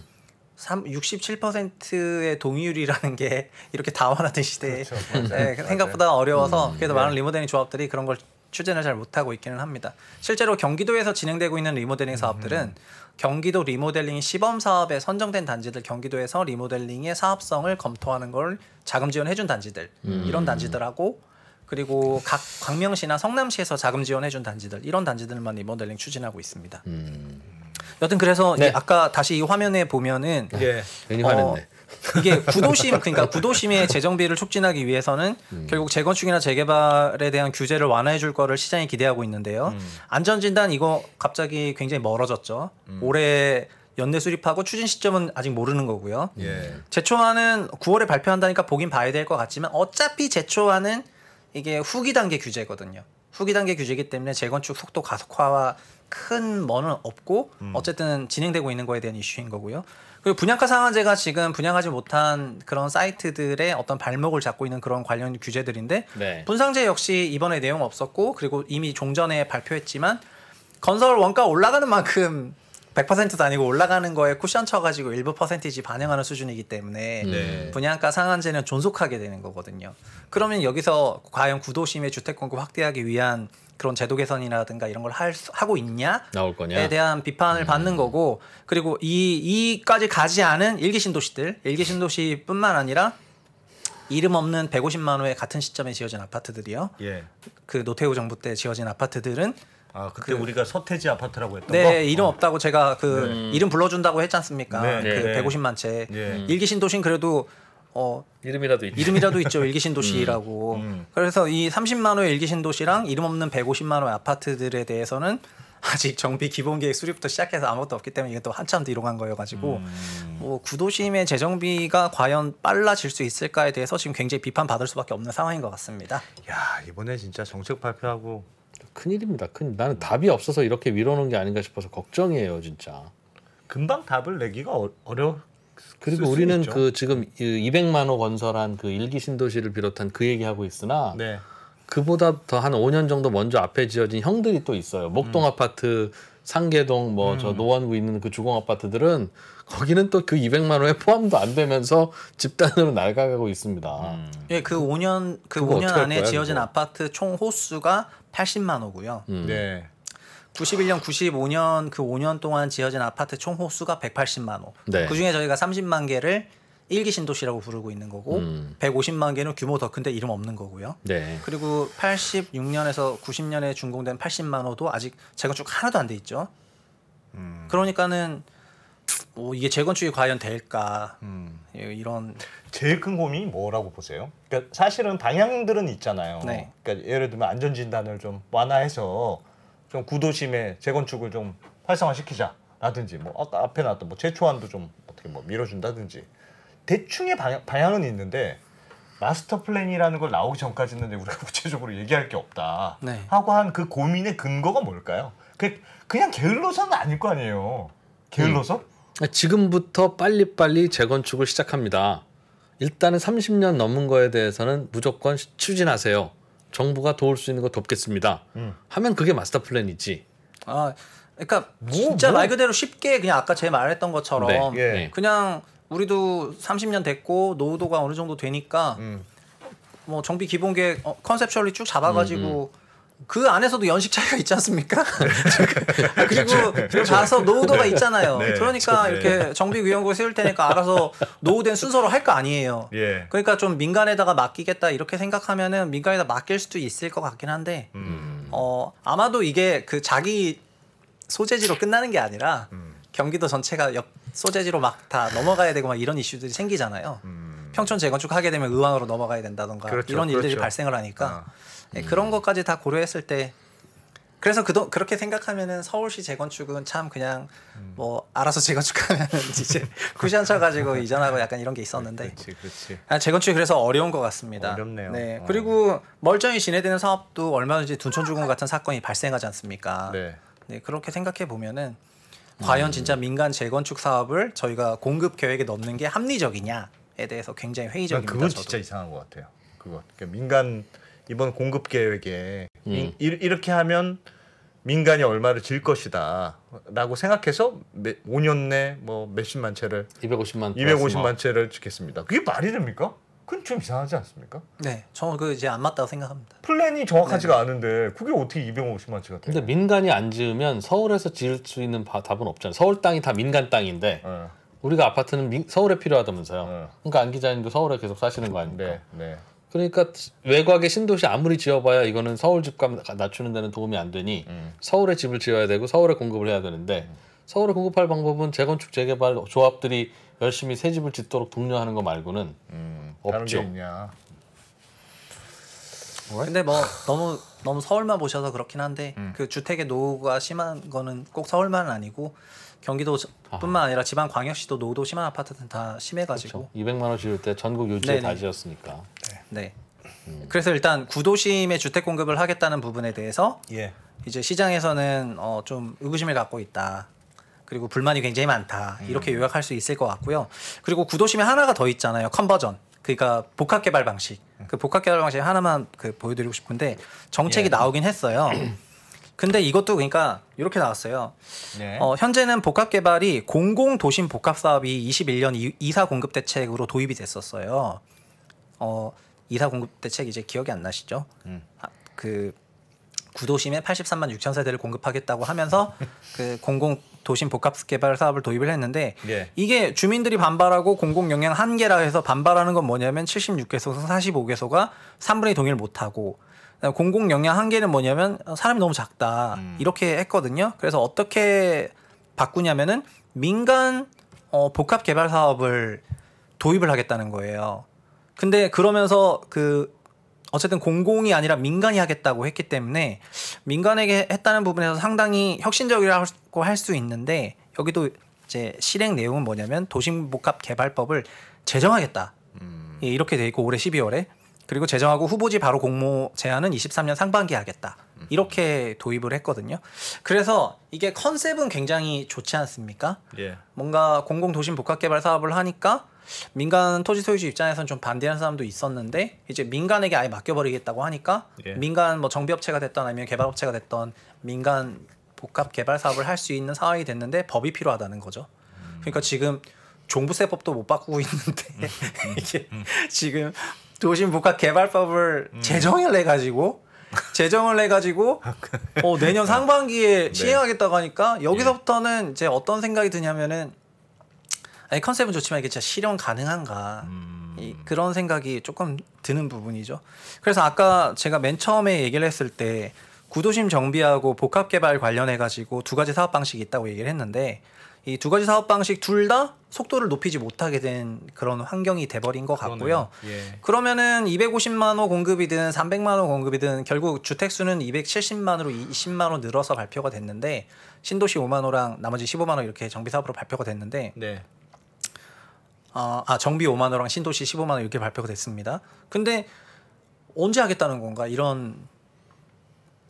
S6: 67%의 동의율이라는 게 이렇게 다원화된 시대에 생각보다 어려워서 그래서 많은 리모델링 조합들이 그런 걸 추진을 잘 못하고 있기는 합니다. 실제로 경기도에서 진행되고 있는 리모델링 사업들은 경기도 리모델링 시범 사업에 선정된 단지들 경기도에서 리모델링의 사업성을 검토하는 걸 자금 지원해준 단지들 이런 단지들하고 그리고 각 광명시나 성남시에서 자금 지원해준 단지들 이런 단지들만 리모델링 추진하고 있습니다. 여튼 그래서 아까 다시 이 화면에 보면은
S5: 괜히 화냈네.
S6: 이게 구도심의 재정비를 촉진하기 위해서는 결국 재건축이나 재개발에 대한 규제를 완화해 줄 거를 시장이 기대하고 있는데요. 안전진단 이거 갑자기 굉장히 멀어졌죠. 올해 연내 수립하고 추진 시점은 아직 모르는 거고요. 제초안은 9월에 발표한다니까 보긴 봐야 될 것 같지만 어차피 제초안은 이게 후기 단계 규제거든요. 후기 단계 규제이기 때문에 재건축 속도 가속화와 큰 뭐는 없고 어쨌든 진행되고 있는 거에 대한 이슈인 거고요. 그리고 분양가 상한제가 지금 분양하지 못한 그런 사이트들의 어떤 발목을 잡고 있는 그런 관련 규제들인데 분상제 역시 이번에 내용 없었고 그리고 이미 종전에 발표했지만 건설 원가 올라가는 만큼 100%도 아니고 올라가는 거에 쿠션 쳐가지고 일부 퍼센티지 반영하는 수준이기 때문에 분양가 상한제는 존속하게 되는 거거든요. 그러면 여기서 과연 구도심의 주택 공급 확대하기 위한 그런 제도 개선이라든가 이런 걸 하고 있냐에 대한 비판을 받는 거고 그리고 이까지 가지 않은 1기 신도시들 1기 신도시뿐만 아니라 이름 없는 150만 호의 같은 시점에 지어진 아파트들이요. 그 노태우 정부 때 지어진 아파트들은
S1: 그때 우리가 서태지 아파트라고 했던 거?
S6: 이름 없다고 제가 이름 불러준다고 했지 않습니까? 150만 채. 1기 신도시는 그래도 이름이라도 있죠. 1기 신도시라고. 그래서 이 30만 호의 1기 신도시랑 이름 없는 150만 호의 아파트들에 대해서는 아직 정비 기본계획 수립부터 시작해서 아무것도 없기 때문에 이게 또 한참 뒤로 간 거여가지고 뭐 구도심의 재정비가 과연 빨라질 수 있을까에 대해서 지금 굉장히 비판받을 수밖에 없는 상황인 것 같습니다.
S1: 야 이번에 진짜 정책 발표하고
S5: 큰일입니다. 나는 답이 없어서 이렇게 미뤄놓은 게 아닌가 싶어서 걱정이에요, 진짜.
S1: 금방 답을 내기가 어려워.
S5: 그리고 우리는 그 지금 200만 호 건설한 그 1기 신도시를 비롯한 그 얘기하고 있으나 그보다 더 한 5년 정도 먼저 앞에 지어진 형들이 또 있어요. 목동 아파트 상계동 뭐 저 노원구 있는 그 주공 아파트들은 거기는 또 그 200만 원에 포함도 안 되면서 집단으로 낡아가고 있습니다.
S6: 예, 그 5년 안에 지어진 그거? 아파트 총 호수가 80만 호고요.
S1: 네.
S6: 91년, 95년 그 5년 동안 지어진 아파트 총 호수가 180만 호.
S5: 네.
S6: 그중에 저희가 30만 개를 1기 신도시라고 부르고 있는 거고 150만 개는 규모 더 큰데 이름 없는 거고요.
S5: 네.
S6: 그리고 86년에서 90년에 준공된 80만 호도 아직 재건축 하나도 안 돼 있죠. 그러니까는 이게 재건축이 과연 될까 이런
S1: 제일 큰 고민이 뭐라고 보세요? 그러니까 사실은 방향들은 있잖아요.
S6: 네.
S1: 그러니까 예를 들면 안전진단을 좀 완화해서 좀 구도심의 재건축을 좀 활성화시키자라든지 뭐 아까 앞에 나왔던 뭐 제초안도 좀 어떻게 뭐 밀어준다든지 대충의 방향은 있는데 마스터 플랜이라는 걸 나오기 전까지는 우리가 구체적으로 얘기할 게 없다
S6: 네.
S1: 하고 한 그 고민의 근거가 뭘까요? 그냥 게을러서는 아닐 거 아니에요. 게을러서?
S5: 지금부터 빨리빨리 재건축을 시작합니다. 일단은 30년 넘은 거에 대해서는 무조건 추진하세요. 정부가 도울 수 있는 거 돕겠습니다. 하면 그게 마스터 플랜이지.
S6: 그러니까 진짜 말 그대로 쉽게 그냥 아까 제가 말했던 것처럼
S1: 네.
S6: 그냥 우리도 30년 됐고 노후도가 어느 정도 되니까 뭐 정비 기본계획 컨셉츄얼리 쭉 잡아가지고 그 안에서도 연식 차이가 있지 않습니까? 그리고 가서 노후도가 있잖아요.
S1: 네,
S6: 그러니까 이렇게 정비위원회 세울 테니까 알아서 노후된 순서로 할 거 아니에요.
S1: 예.
S6: 그러니까 좀 민간에다가 맡기겠다 이렇게 생각하면은 민간에다 맡길 수도 있을 것 같긴 한데 아마도 이게 그 자기 소재지로 끝나는 게 아니라 경기도 전체가 옆 소재지로 막 다 넘어가야 되고 막 이런 이슈들이 생기잖아요. 평촌 재건축 하게 되면 의왕으로 넘어가야 된다던가
S1: 그렇죠,
S6: 이런 일들이
S1: 그렇죠.
S6: 발생을 하니까 네, 그런 것까지 다 고려했을 때 그래서 그렇게 생각하면은 서울시 재건축은 참 그냥 뭐 알아서 재건축하면 이제 쿠션 쳐가지고 이전하고 약간 이런 게 있었는데
S1: 그렇지.
S6: 재건축이 그래서 어려운 것 같습니다.
S1: 어렵네요.
S6: 네. 그리고 멀쩡히 진행되는 사업도 얼마든지 둔촌주공 같은 사건이 발생하지 않습니까?
S1: 네.
S6: 네, 그렇게 생각해 보면은 과연 진짜 민간 재건축 사업을 저희가 공급 계획에 넣는 게 합리적이냐에 대해서 굉장히 회의적입니다.
S1: 그건
S6: 저도.
S1: 진짜 이상한 것 같아요. 그러니까 민간 이번 공급 계획에 이렇게 하면 민간이 얼마를 질 것이다라고 생각해서 5년 내 뭐 몇십만 채를 250만 채를 짓겠습니다. 그게 말이 됩니까? 그건 좀 이상하지 않습니까?
S6: 네, 저는 그 이제 안 맞다고 생각합니다.
S1: 플랜이 정확하지가 않은데 그게 어떻게 250만 채가 돼요?
S5: 근데 민간이 안 지으면 서울에서 지을 수 있는 답은 없잖아요. 서울 땅이 다 민간 땅인데 우리가 아파트는 서울에 필요하다면서요. 그러니까 안 기자님도 서울에 계속 사시는 거 아닙니까?
S1: 네.
S5: 그러니까 외곽의 신도시 아무리 지어봐야 이거는 서울 집값 낮추는 데는 도움이 안 되니 서울에 집을 지어야 되고 서울에 공급을 해야 되는데 서울에 공급할 방법은 재건축 재개발 조합들이 열심히 새 집을 짓도록 독려하는 거 말고는 없죠.
S6: 근데 뭐 너무 서울만 보셔서 그렇긴 한데 그 주택의 노후가 심한 거는 꼭 서울만은 아니고 경기도뿐만 아니라 지방 광역시도 노후도 심한 아파트는 다 심해가지고
S5: 그렇죠. 200만 원 지을 때 전국 요지에 다 지었으니까.
S6: 네. 그래서 일단 구도심의 주택 공급을 하겠다는 부분에 대해서 이제 시장에서는 좀 의구심을 갖고 있다. 그리고 불만이 굉장히 많다. 이렇게 요약할 수 있을 것 같고요. 그리고 구도심에 하나가 더 있잖아요. 컨버전. 그러니까 복합 개발 방식. 그 복합 개발 방식 하나만 보여드리고 싶은데 정책이 나오긴 했어요. 근데 이것도 그러니까 이렇게 나왔어요. 현재는 복합 개발이 공공 도심 복합 사업이 21년 이사 공급 대책으로 도입이 됐었어요. 이사 공급 대책 이제 기억이 안 나시죠? 그 구도심에 83만 6천 세대를 공급하겠다고 하면서 그 공공 도심 복합 개발 사업을 도입을 했는데 이게 주민들이 반발하고 공공 영향 한계라 해서 반발하는 건 뭐냐면 76개소에서 45개소가 3분의 2 동의를 못 하고 공공 영향 한계는 뭐냐면 사람이 너무 작다 이렇게 했거든요. 그래서 어떻게 바꾸냐면은 민간 복합 개발 사업을 도입을 하겠다는 거예요. 근데 그러면서 어쨌든 공공이 아니라 민간이 하겠다고 했기 때문에 민간에게 했다는 부분에서 상당히 혁신적이라고 할 수 있는데 여기도 이제 실행 내용은 뭐냐면 도심복합개발법을 제정하겠다. 이렇게 돼 있고 올해 12월에 그리고 제정하고 후보지 바로 공모 제한은 23년 상반기에 하겠다. 이렇게 도입을 했거든요. 그래서 이게 컨셉은 굉장히 좋지 않습니까? 뭔가 공공도심 복합개발 사업을 하니까 민간 토지 소유주 입장에서는 좀 반대하는 사람도 있었는데 이제 민간에게 아예 맡겨버리겠다고 하니까 민간 뭐 정비업체가 됐던 아니면 개발업체가 됐던 민간 복합 개발 사업을 할 수 있는 상황이 됐는데 법이 필요하다는 거죠. 그러니까 지금 종부세법도 못 바꾸고 있는데 이게 지금 도심 복합 개발법을 제정을 해가지고 내년 상반기에 시행하겠다고 하니까 여기서부터는 이제 어떤 생각이 드냐면은 아니 컨셉은 좋지만 이게 진짜 실현 가능한가 그런 생각이 조금 드는 부분이죠. 그래서 아까 제가 맨 처음에 얘기를 했을 때 구도심 정비하고 복합 개발 관련해 가지고 두 가지 사업 방식이 있다고 얘기를 했는데 이 두 가지 사업 방식 둘 다 속도를 높이지 못하게 된 그런 환경이 돼버린 것 같고요. 그러면은 250만 호 공급이든 300만 호 공급이든 결국 주택 수는 270만으로 20만 호 늘어서 발표가 됐는데 신도시 5만 호랑 나머지 15만 호 이렇게 정비 사업으로 발표가 됐는데 정비 5만 호랑 신도시 15만 호 이렇게 발표가 됐습니다. 근데 언제 하겠다는 건가 이런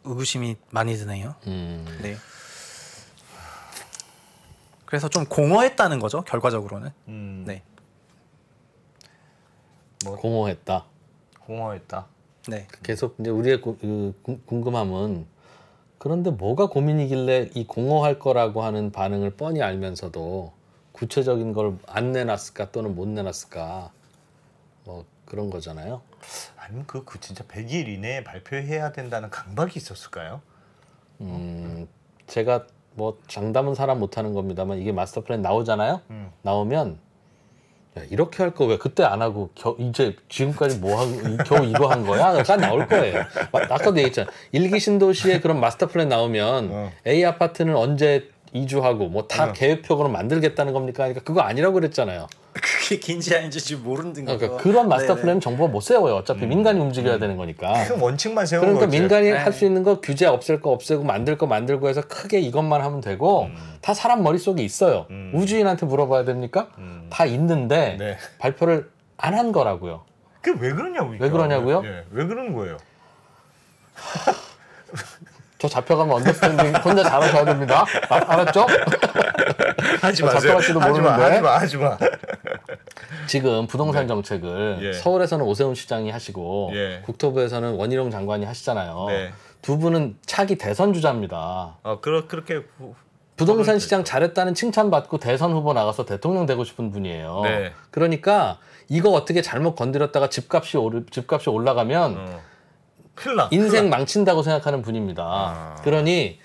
S6: 의구심이 많이 드네요. 네. 그래서 좀 공허했다는 거죠 결과적으로는. 네.
S5: 공허했다.
S6: 네.
S5: 계속 이제 우리의 궁금함은 그런데 뭐가 고민이길래 이 공허할 거라고 하는 반응을 뻔히 알면서도 구체적인 걸 안 내놨을까 또는 못 내놨을까 뭐 그런 거잖아요.
S1: 아니면 그 진짜 100일 이내에 발표해야 된다는 강박이 있었을까요?
S5: 제가 뭐 장담은 사람 못하는 겁니다만 이게 마스터 플랜 나오잖아요. 나오면 야, 이렇게 할 거 왜 그때 안 하고 이제 지금까지 뭐 하고 겨우 이거 한 거야? 딱 나올 거예요. 아까도 얘기했잖아. 1기 신도시에 그런 마스터 플랜 나오면 A 아파트는 언제 이주하고 뭐 다 계획표로 만들겠다는 겁니까? 그러니까 그거 아니라고 그랬잖아요.
S6: 그게 긴지 아닌지 지금 모르는 거죠.
S5: 그러니까 그런 마스터 플랜 정부가 못 세워요. 어차피 민간이 움직여야 되는 거니까.
S1: 큰 원칙만 세우는
S5: 그러니까
S1: 거지.
S5: 민간이 할 수 있는 거 규제 없앨 거 없애고 만들 거 만들고 해서 크게 이것만 하면 되고 다 사람 머릿속에 있어요. 우주인한테 물어봐야 됩니까? 다 있는데 발표를 안 한 거라고요.
S1: 그게 왜 그러냐고요?
S5: 왜 그러냐고요?
S1: 왜 그러는 거예요?
S5: 저 잡혀가면 언더스탠딩 혼자 잘하셔야 됩니다. 알았죠?
S1: 하지 마세요.
S5: 잡혀갈지도 모르는데.
S1: 하지 마.
S5: 지금 부동산 정책을 서울에서는 오세훈 시장이 하시고 국토부에서는 원희룡 장관이 하시잖아요. 두 분은 차기 대선 주자입니다.
S1: 그렇게
S5: 부동산 시장 잘했다는 칭찬받고 대선 후보 나가서 대통령 되고 싶은 분이에요. 그러니까 이거 어떻게 잘못 건드렸다가 집값이 올라가면 인생 망친다고 생각하는 분입니다. 그러니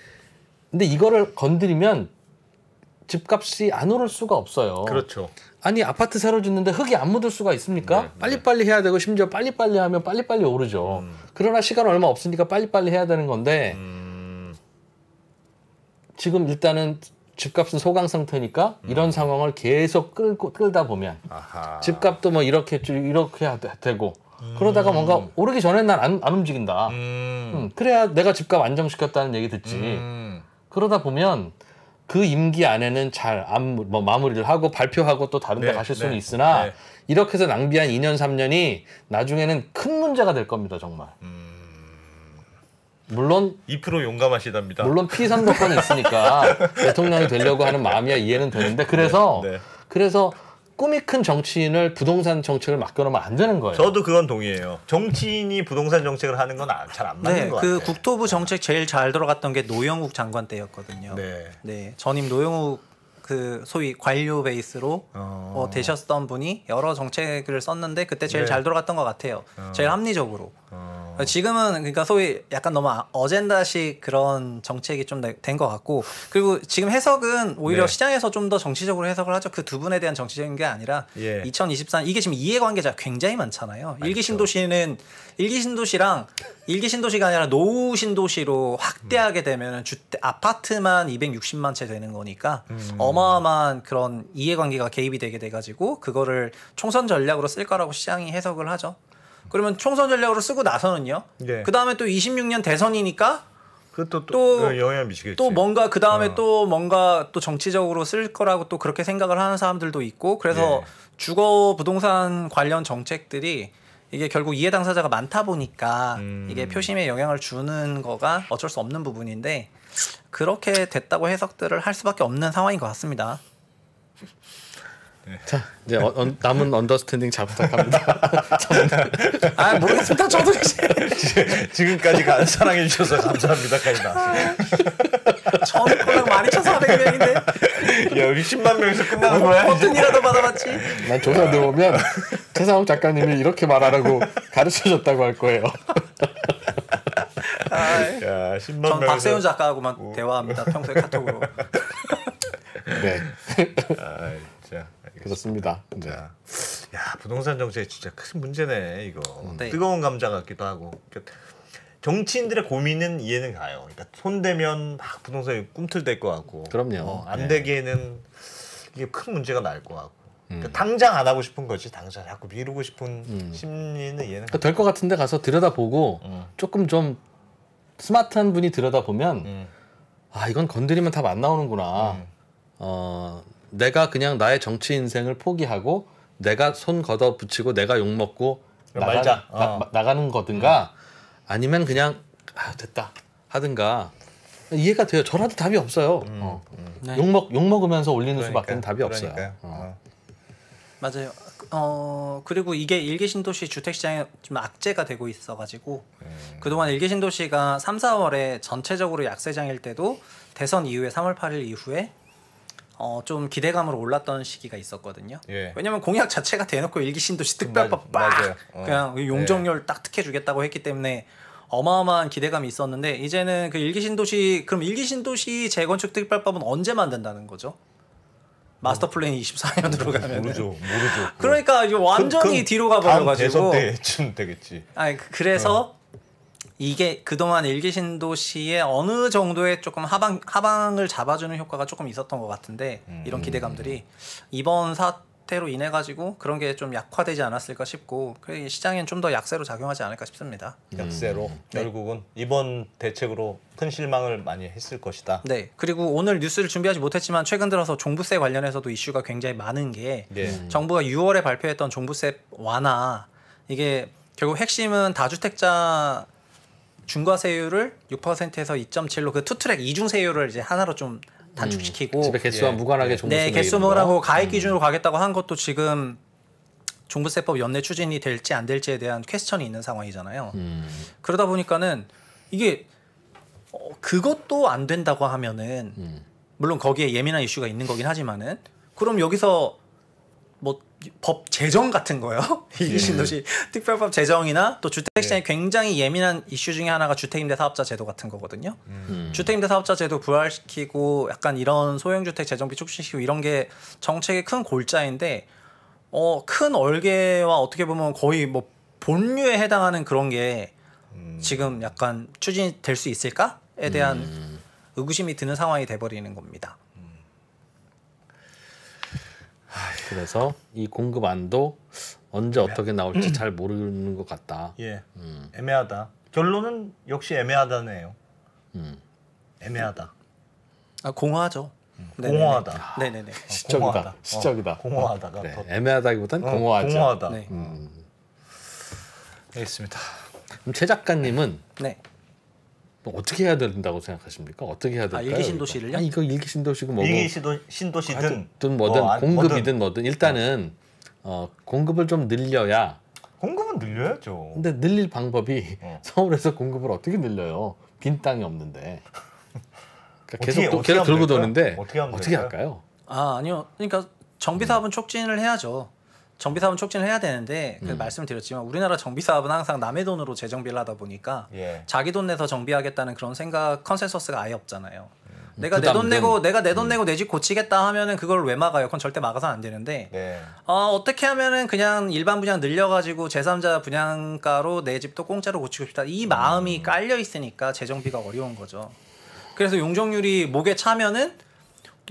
S5: 근데 이거를 건드리면 집값이 안 오를 수가 없어요.
S1: 그렇죠.
S5: 아니 아파트 새로 짓는데 흙이 안 묻을 수가 있습니까? 빨리빨리 해야 되고 심지어 빨리빨리 하면 빨리빨리 오르죠. 그러나 시간 얼마 없으니까 빨리빨리 해야 되는 건데 지금 일단은 집값은 소강 상태니까 이런 상황을 계속 끌다 보면 집값도 뭐 이렇게 되고 그러다가 뭔가 오르기 전엔 난 안 움직인다. 그래야 내가 집값 안정시켰다는 얘기 듣지. 그러다 보면 그 임기 안에는 잘 마무리를 하고 발표하고 또 다른 데 가실 수는 있으나 이렇게 해서 낭비한 2년 3년이 나중에는 큰 문제가 될 겁니다. 정말. 물론
S1: 2% 용감하시답니다.
S5: 물론 피선거권이 있으니까 대통령이 되려고 하는 마음이야 이해는 되는데 그래서 꿈이 큰 정치인을 부동산 정책을 맡겨놓으면 안 되는 거예요.
S1: 저도 그건 동의해요. 정치인이 부동산 정책을 하는 건 잘 안 맞는 것 같아요.
S6: 그 국토부 정책 제일 잘 들어갔던 게 노영욱 장관 때였거든요. 전임 노영욱 그 소위 관료 베이스로 되셨던 분이 여러 정책을 썼는데 그때 제일 잘 들어갔던 것 같아요. 제일 합리적으로. 지금은 그러니까 소위 약간 너무 어젠다식 그런 정책이 좀 된 것 같고 그리고 지금 해석은 오히려 시장에서 좀 더 정치적으로 해석을 하죠. 그 두 분에 대한 정치적인 게 아니라 2024 이게 지금 이해관계자가 굉장히 많잖아요. 일기 신도시는 일기 신도시랑 일기 신도시가 아니라 노후 신도시로 확대하게 되면 아파트만 260만 채 되는 거니까 어마어마한 그런 이해관계가 개입이 되게 돼가지고 그거를 총선 전략으로 쓸 거라고 시장이 해석을 하죠. 그러면 총선 전략으로 쓰고 나서는요. 그 다음에 또 26년 대선이니까
S1: 또 영향을 미치겠지.
S6: 또 뭔가 그 다음에 또 뭔가 또 정치적으로 쓸 거라고 또 그렇게 생각을 하는 사람들도 있고 그래서 주거 부동산 관련 정책들이 이게 결국 이해 당사자가 많다 보니까 이게 표심에 영향을 주는 거가 어쩔 수 없는 부분인데 그렇게 됐다고 해석들을 할 수밖에 없는 상황인 것 같습니다.
S5: 자 이제 남은 언더스탠딩 잘 부탁합니다.
S6: 아 모르겠습니다. 저도
S1: 지금까지 사랑해 주셔서 감사합니다까지 나왔어요.
S6: 처음에 꼴랑 많이 쳐서 400명인데.
S1: 야 우리 10만 명에서 끝나는 거야.
S6: 버튼이라도 받아봤지.
S5: 난 조사 들어오면 최상욱 작가님이 이렇게 말하라고 가르쳐줬다고 할 거예요.
S1: 야 10만
S6: 전
S1: 명에서.
S6: 박세훈 작가하고만 대화합니다. 평소에 카톡으로.
S5: 네.
S1: 자,
S5: 그렇습니다. 네.
S1: 야 부동산 정책 진짜 큰 문제네 이거.
S6: 네.
S1: 뜨거운 감자 같기도 하고. 정치인들의 고민은 이해는 가요. 그러니까 손대면 막 부동산이 꿈틀댈 것 같고.
S5: 그럼요.
S1: 안 되기에는 이게 큰 문제가 날 것 같고. 그러니까 당장 안 하고 싶은 거지. 당장 자꾸 미루고 싶은 심리는 이해는.
S5: 그러니까 될 것 같은데 가서 들여다보고 조금 좀 스마트한 분이 들여다보면 아 이건 건드리면 답 안 나오는구나. 내가 그냥 나의 정치 인생을 포기하고 내가 손 걷어 붙이고 내가 욕 먹고 나가는 거든가 아니면 그냥 됐다 하든가 이해가 돼요. 저라도 답이 없어요.
S6: 네.
S5: 욕 먹으면서 올리는 수밖에 답이 없어요.
S6: 맞아요. 그리고 이게 일기 신도시 주택 시장에 좀 악재가 되고 있어가지고 그동안 일기 신도시가 3, 4월에 전체적으로 약세장일 때도 대선 이후에 3월 8일 이후에 좀 기대감으로 올랐던 시기가 있었거든요.
S1: 예.
S6: 왜냐면 공약 자체가 대놓고 일기 신도시 특별법 빡 그냥 용적률 딱 특혜주겠다고 했기 때문에 어마어마한 기대감이 있었는데 이제는 그 일기 신도시 그럼 일기 신도시 재건축 특별법은 언제 만든다는 거죠? 마스터 플랜이 24년으로 가면
S1: 모르죠.
S6: 그러니까 이게 완전히 뒤로 가버려가지고
S1: 대선 때쯤 되겠지.
S6: 아니 그래서 이게 그동안 일기 신도시의 어느 정도의 조금 하방을 잡아주는 효과가 조금 있었던 것 같은데 이런 기대감들이 이번 사태로 인해 가지고 그런 게 좀 약화되지 않았을까 싶고 시장엔 좀 더 약세로 작용하지 않을까 싶습니다.
S1: 약세로 결국은 이번 대책으로 큰 실망을 많이 했을 것이다.
S6: 네. 그리고 오늘 뉴스를 준비하지 못했지만 최근 들어서 종부세 관련해서도 이슈가 굉장히 많은 게 정부가 6월에 발표했던 종부세 완화 이게 결국 핵심은 다주택자 중과세율을 6%에서 2.7로 그 투트랙 이중세율을 이제 하나로 좀 단축시키고
S5: 집에 개수와 무관하게 종부세
S6: 개수 무관하고 가액 기준으로 가겠다고 한 것도 지금 종부세법 연내 추진이 될지 안 될지에 대한 퀘스천이 있는 상황이잖아요. 그러다 보니까는 이게 그것도 안 된다고 하면은 물론 거기에 예민한 이슈가 있는 거긴 하지만은 그럼 여기서 뭐 법 제정 같은 거요. 이 신도시 특별법 제정이나 또 주택시장에 굉장히 예민한 이슈 중에 하나가 주택임대 사업자 제도 같은 거거든요. 주택임대 사업자 제도 부활시키고 약간 이런 소형주택 재정비 촉진시키고 이런 게 정책의 큰 골자인데 큰 얼개와 어떻게 보면 거의 뭐 본류에 해당하는 그런 게 지금 약간 추진이 될 수 있을까에 대한 의구심이 드는 상황이 돼버리는 겁니다.
S5: 그래서 이 공급안도 언제 어떻게 나올지 잘 모르는 것 같다.
S1: 예, 애매하다. 결론은 역시 애매하다네요. 애매하다.
S6: 공허하죠.
S1: 공허하다.
S6: 네네네.
S5: 시적이다. 시적이다.
S1: 공허하다가
S5: 그래. 애매하다기보단 공허하죠.
S1: 공허하다.
S6: 네.
S1: 알겠습니다.
S5: 그럼 최 작가님은
S6: 네.
S5: 어떻게 해야 된다고 생각하십니까? 어떻게 해야 될까요?
S6: 일기 신도시를요?
S5: 이거 일기 신도시고 뭐고
S1: 일기 신도시든
S5: 뭐든 공급이든 뭐든 일단은 공급을 좀 늘려야.
S1: 공급은 늘려야죠.
S5: 근데 늘릴 방법이 서울에서 공급을 어떻게 늘려요? 빈 땅이 없는데. 그러니까 계속 들고 도는데 어떻게 할까요?
S6: 아니요. 그러니까 정비 사업은 촉진을 해야죠. 정비 사업은 촉진을 해야 되는데 말씀을 드렸지만 우리나라 정비 사업은 항상 남의 돈으로 재정비를 하다 보니까 자기 돈 내서 정비하겠다는 그런 생각 컨센서스가 아예 없잖아요. 내가 내 돈 내고 내 집 고치겠다 하면은 그걸 왜 막아요? 그건 절대 막아서는 안 되는데 어떻게 하면은 그냥 일반 분양 늘려가지고 제3자 분양가로 내 집도 공짜로 고치고 싶다 이 마음이 깔려 있으니까 재정비가 어려운 거죠. 그래서 용적률이 목에 차면은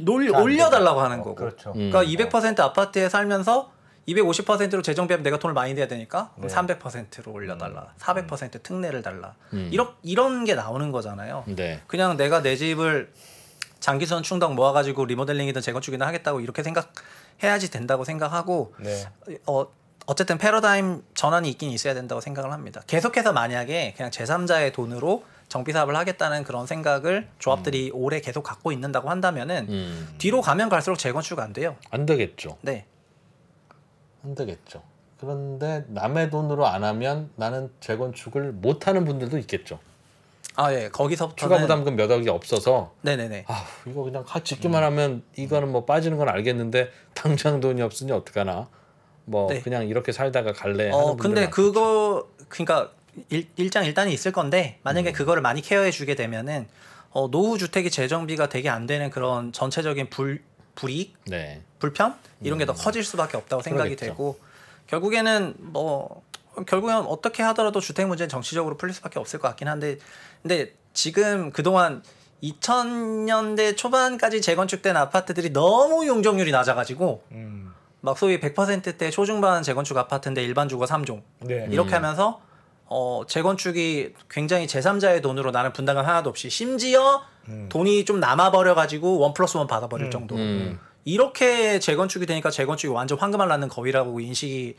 S6: 올려달라고 하는 거고.
S1: 그렇죠.
S6: 그러니까 200% 아파트에 살면서 250%로 재정비하면 내가 돈을 많이 내야 되니까 300%로 올려달라. 400% 특례를 달라. 이런 게 나오는 거잖아요. 그냥 내가 내 집을 장기선 충당 모아가지고 리모델링이든 재건축이든 하겠다고 이렇게 생각해야지 된다고 생각하고 어쨌든 패러다임 전환이 있긴 있어야 된다고 생각을 합니다. 계속해서 만약에 그냥 제3자의 돈으로 정비 사업을 하겠다는 그런 생각을 조합들이 오래 계속 갖고 있는다고 한다면은 뒤로 가면 갈수록 재건축 안 돼요.
S5: 안 되겠죠.
S6: 네.
S5: 안 되겠죠. 그런데 남의 돈으로 안 하면 나는 재건축을 못 하는 분들도 있겠죠.
S6: 예. 거기서부터는
S5: 추가 부담금 몇 억이 없어서
S6: 네네네.
S5: 이거 그냥 짓기만 하면 이거는 뭐 빠지는 건 알겠는데 당장 돈이 없으니 어떡하나. 뭐
S6: 네.
S5: 그냥 이렇게 살다가 갈래 하는 분들
S6: 근데
S5: 많겠죠.
S6: 그거 그러니까 일단이 있을 건데 만약에 그거를 많이 케어해 주게 되면은 노후 주택이 재정비가 되게 안 되는 그런 전체적인 불이익,
S5: 네.
S6: 불편 이런 게 더 커질 수밖에 없다고 생각이
S5: 그러겠죠.
S6: 되고 결국에는 어떻게 하더라도 주택 문제는 정치적으로 풀릴 수밖에 없을 것 같긴 한데 근데 지금 그동안 2000년대 초반까지 재건축된 아파트들이 너무 용적률이 낮아가지고 막 소위 100%대 초중반 재건축 아파트인데 일반 주거 3종
S1: 네.
S6: 이렇게 하면서 재건축이 굉장히 제3자의 돈으로 나는 분담금 하나도 없이 심지어 돈이 좀 남아버려가지고 1+1 받아버릴 정도로 이렇게 재건축이 되니까 재건축이 완전 황금알 낳는 거위라고 인식이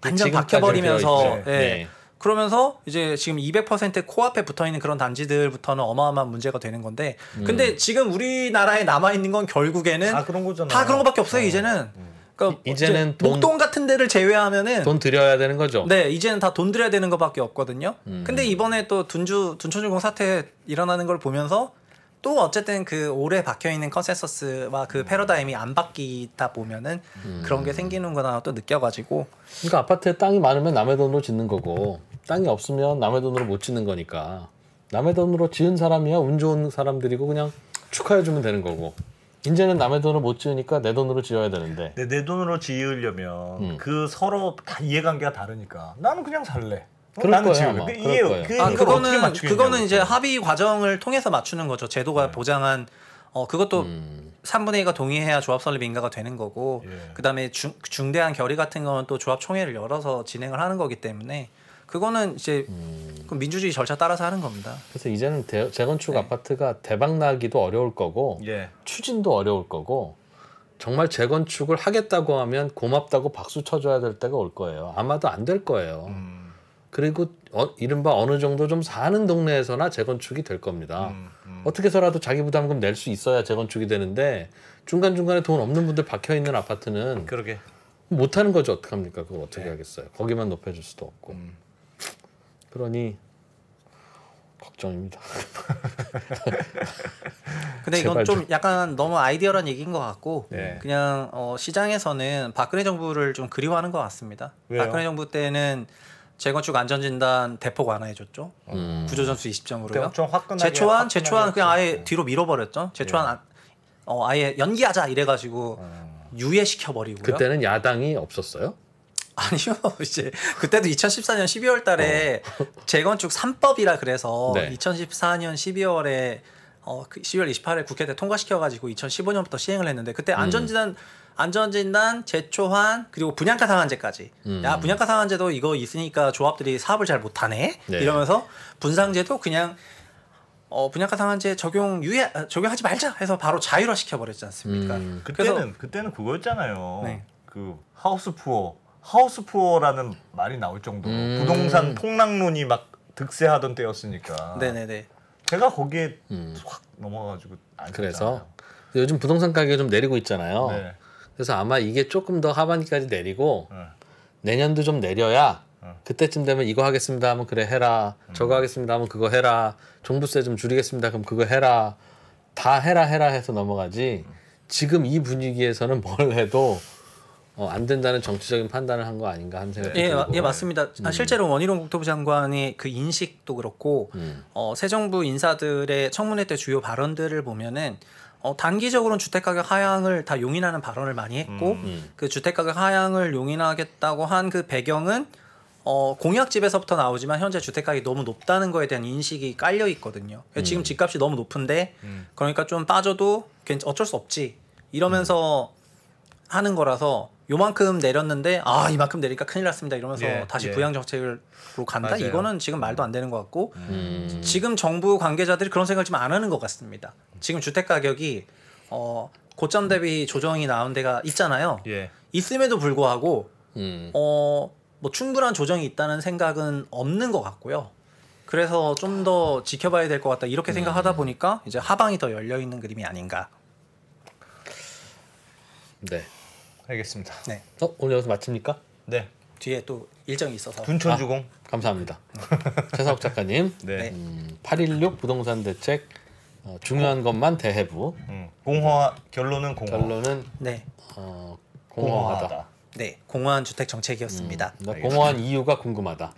S6: 완전
S5: 지금까지
S6: 바뀌어버리면서
S5: 되어 있죠. 네.
S6: 그러면서 이제 지금 200% 코앞에 붙어있는 그런 단지들부터는 어마어마한 문제가 되는 건데 근데 지금 우리나라에 남아있는 건 결국에는
S1: 다 그런 거잖아요.
S6: 다 그런 거밖에 없어요 이제는. 그러니까
S5: 이제는
S6: 목동 같은 데를 제외하면은
S5: 돈 들여야 되는 거죠.
S6: 네, 이제는 다 돈 들여야 되는 것밖에 없거든요. 근데 이번에 또 둔촌주공 사태 일어나는 걸 보면서 또 어쨌든 그 오래 박혀 있는 컨센서스와 그 패러다임이 안 바뀌다 보면은 그런 게 생기는구나 또 느껴가지고.
S5: 그러니까 아파트에 땅이 많으면 남의 돈으로 짓는 거고 땅이 없으면 남의 돈으로 못 짓는 거니까 남의 돈으로 지은 사람이야 운 좋은 사람들이고 그냥 축하해 주면 되는 거고. 이제는 남의 돈을 못 지으니까 내 돈으로 지어야 되는데.
S1: 내 돈으로 지으려면 그 서로 다 이해관계가 다르니까 나는 그냥 살래.
S5: 그럴
S1: 나는
S5: 거예요,
S1: 지금
S5: 아마.
S1: 이해
S5: 그럴 거예요.
S6: 그거는 이제 합의 과정을 통해서 맞추는 거죠. 제도가 보장한 그것도 3분의 2가 동의해야 조합 설립 인가가 되는 거고 그다음에 중대한 결의 같은 거는 또 조합 총회를 열어서 진행을 하는 거기 때문에 그거는 이제 그 민주주의 절차 따라서 하는 겁니다.
S5: 그래서 이제는 재건축 아파트가 대박 나기도 어려울 거고 추진도 어려울 거고 정말 재건축을 하겠다고 하면 고맙다고 박수 쳐줘야 될 때가 올 거예요. 아마도 안 될 거예요. 그리고 이른바 어느 정도 좀 사는 동네에서나 재건축이 될 겁니다. 어떻게 해서라도 자기 부담금 낼 수 있어야 재건축이 되는데 중간중간에 돈 없는 분들 박혀있는 아파트는
S1: 그러게
S5: 못하는 거죠. 어떡합니까? 그걸 어떻게 하겠어요. 거기만 높여줄 수도 없고. 그러니 걱정입니다.
S6: 근데 이건 좀 약간 너무 아이디어란 얘기인 것 같고
S1: 네.
S6: 그냥 시장에서는 박근혜 정부를 좀 그리워하는 것 같습니다.
S1: 왜요?
S6: 박근혜 정부 때는 재건축 안전진단 대폭 완화해줬죠. 구조전수 20점으로요.
S1: 좀 화끈하게
S6: 제초안 그냥 아예 뒤로 밀어버렸죠. 제초안 아예 연기하자 이래가지고 유예시켜버리고요.
S5: 그때는 야당이 없었어요?
S6: 아니요. 이제 그때도 2014년 12월 달에 재건축 3법이라 그래서 2014년 12월에 12월 28일 국회 때 통과시켜가지고 2015년부터 시행을 했는데 그때 안전진단, 제초안 그리고 분양가 상한제까지. 야 분양가 상한제도 이거 있으니까 조합들이 사업을 잘 못하네. 이러면서 분상제도 그냥 분양가 상한제 적용하지 말자 해서 바로 자율화 시켜버렸지 않습니까?
S1: 그때는 그거였잖아요. 그 하우스푸어라는 말이 나올 정도로 부동산 폭락론이 막 득세하던 때였으니까.
S6: 네네네.
S1: 제가 거기에 확 넘어가지고 안
S5: 그래서 요즘 부동산 가격이 좀 내리고 있잖아요. 그래서 아마 이게 조금 더 하반기까지 내리고 내년도 좀 내려야 그때쯤 되면 이거 하겠습니다 하면 그래 해라. 저거 하겠습니다 하면 그거 해라. 종부세 좀 줄이겠습니다 그럼 그거 해라. 다 해라 해서 넘어가지. 지금 이 분위기에서는 뭘 해도 안 된다는 정치적인 판단을 한 거 아닌가 하는 생각이 들고.
S6: 예, 맞습니다. 실제로 원희룡 국토부 장관의 그 인식도 그렇고 새 정부 인사들의 청문회 때 주요 발언들을 보면은 단기적으로는 주택가격 하향을 다 용인하는 발언을 많이 했고 그 주택가격 하향을 용인하겠다고 한 그 배경은 공약집에서부터 나오지만 현재 주택가격이 너무 높다는 거에 대한 인식이 깔려 있거든요. 지금 집값이 너무 높은데 그러니까 좀 빠져도 어쩔 수 없지 이러면서 하는 거라서 요만큼 내렸는데 이만큼 내리니까 큰일 났습니다 이러면서 다시 부양 정책으로 간다.
S1: 맞아요.
S6: 이거는 지금 말도 안 되는 것 같고 지금 정부 관계자들이 그런 생각을 지금 안 하는 것 같습니다. 지금 주택 가격이 고점 대비 조정이 나온 데가 있잖아요. 있음에도 불구하고 뭐 충분한 조정이 있다는 생각은 없는 것 같고요. 그래서 좀 더 지켜봐야 될 것 같다 이렇게 생각하다 보니까 이제 하방이 더 열려 있는 그림이 아닌가.
S5: 네.
S1: 알겠습니다.
S6: 네.
S5: 오늘 여기서 마칩니까?
S1: 네.
S6: 뒤에 또 일정이 있어서.
S1: 둔촌주공.
S5: 감사합니다. 최상욱 작가님.
S1: 네.
S5: 816 부동산 대책 중요한 것만 대해부.
S1: 결론은 공허.
S5: 결론은
S6: 네.
S5: 공허하다.
S6: 네, 공허한 주택 정책이었습니다.
S5: 공허한 이유가 궁금하다.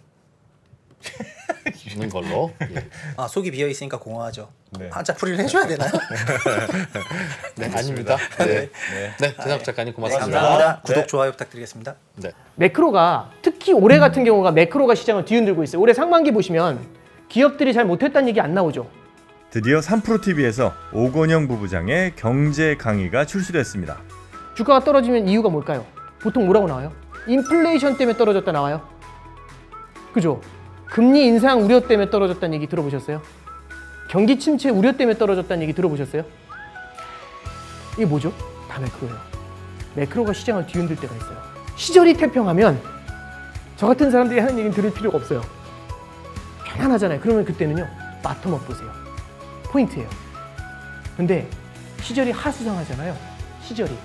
S5: 는 걸로. 예.
S6: 아, 속이 비어 있으니까 공허하죠.
S1: 네.
S6: 한자풀이를 해줘야 되나요?
S5: 네, 아닙니다. 네, 최상욱 작가님 고맙습니다.
S6: 감사합니다.
S1: 네.
S6: 구독, 좋아요 부탁드리겠습니다.
S5: 네.
S7: 매크로가 특히 올해 같은 경우가 매크로가 시장을 뒤흔들고 있어요. 올해 상반기 보시면 기업들이 잘 못했다는 얘기 안 나오죠.
S8: 드디어 3프로TV에서 오건영 부부장의 경제 강의가 출시됐습니다.
S7: 주가가 떨어지면 이유가 뭘까요? 보통 뭐라고 나와요? 인플레이션 때문에 떨어졌다 나와요. 그죠? 금리 인상 우려 때문에 떨어졌다는 얘기 들어보셨어요? 경기 침체 우려 때문에 떨어졌다는 얘기 들어보셨어요? 이게 뭐죠? 다 매크로예요. 매크로가 시장을 뒤흔들 때가 있어요. 시절이 태평하면 저 같은 사람들이 하는 얘기는 들을 필요가 없어요. 편안하잖아요. 그러면 그때는요, 바텀업 보세요. 포인트예요. 근데 시절이 하수상하잖아요. 시절이.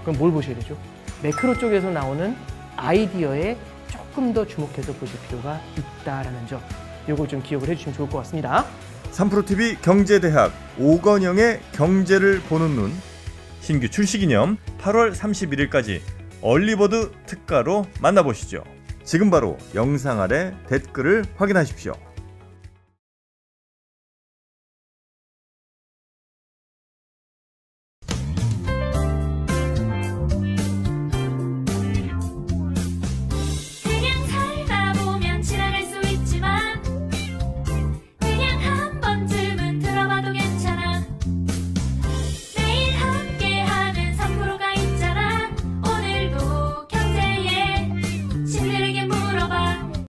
S7: 그럼 뭘 보셔야 되죠? 매크로 쪽에서 나오는 아이디어에 조금 더 주목해서 보실 필요가 있다라는 점, 요걸 좀 기억을 해주시면 좋을 것 같습니다.
S8: 3프로TV 경제대학 오건영의 경제를 보는 눈 신규 출시 기념 8월 31일까지 얼리버드 특가로 만나보시죠. 지금 바로 영상 아래 댓글을 확인하십시오.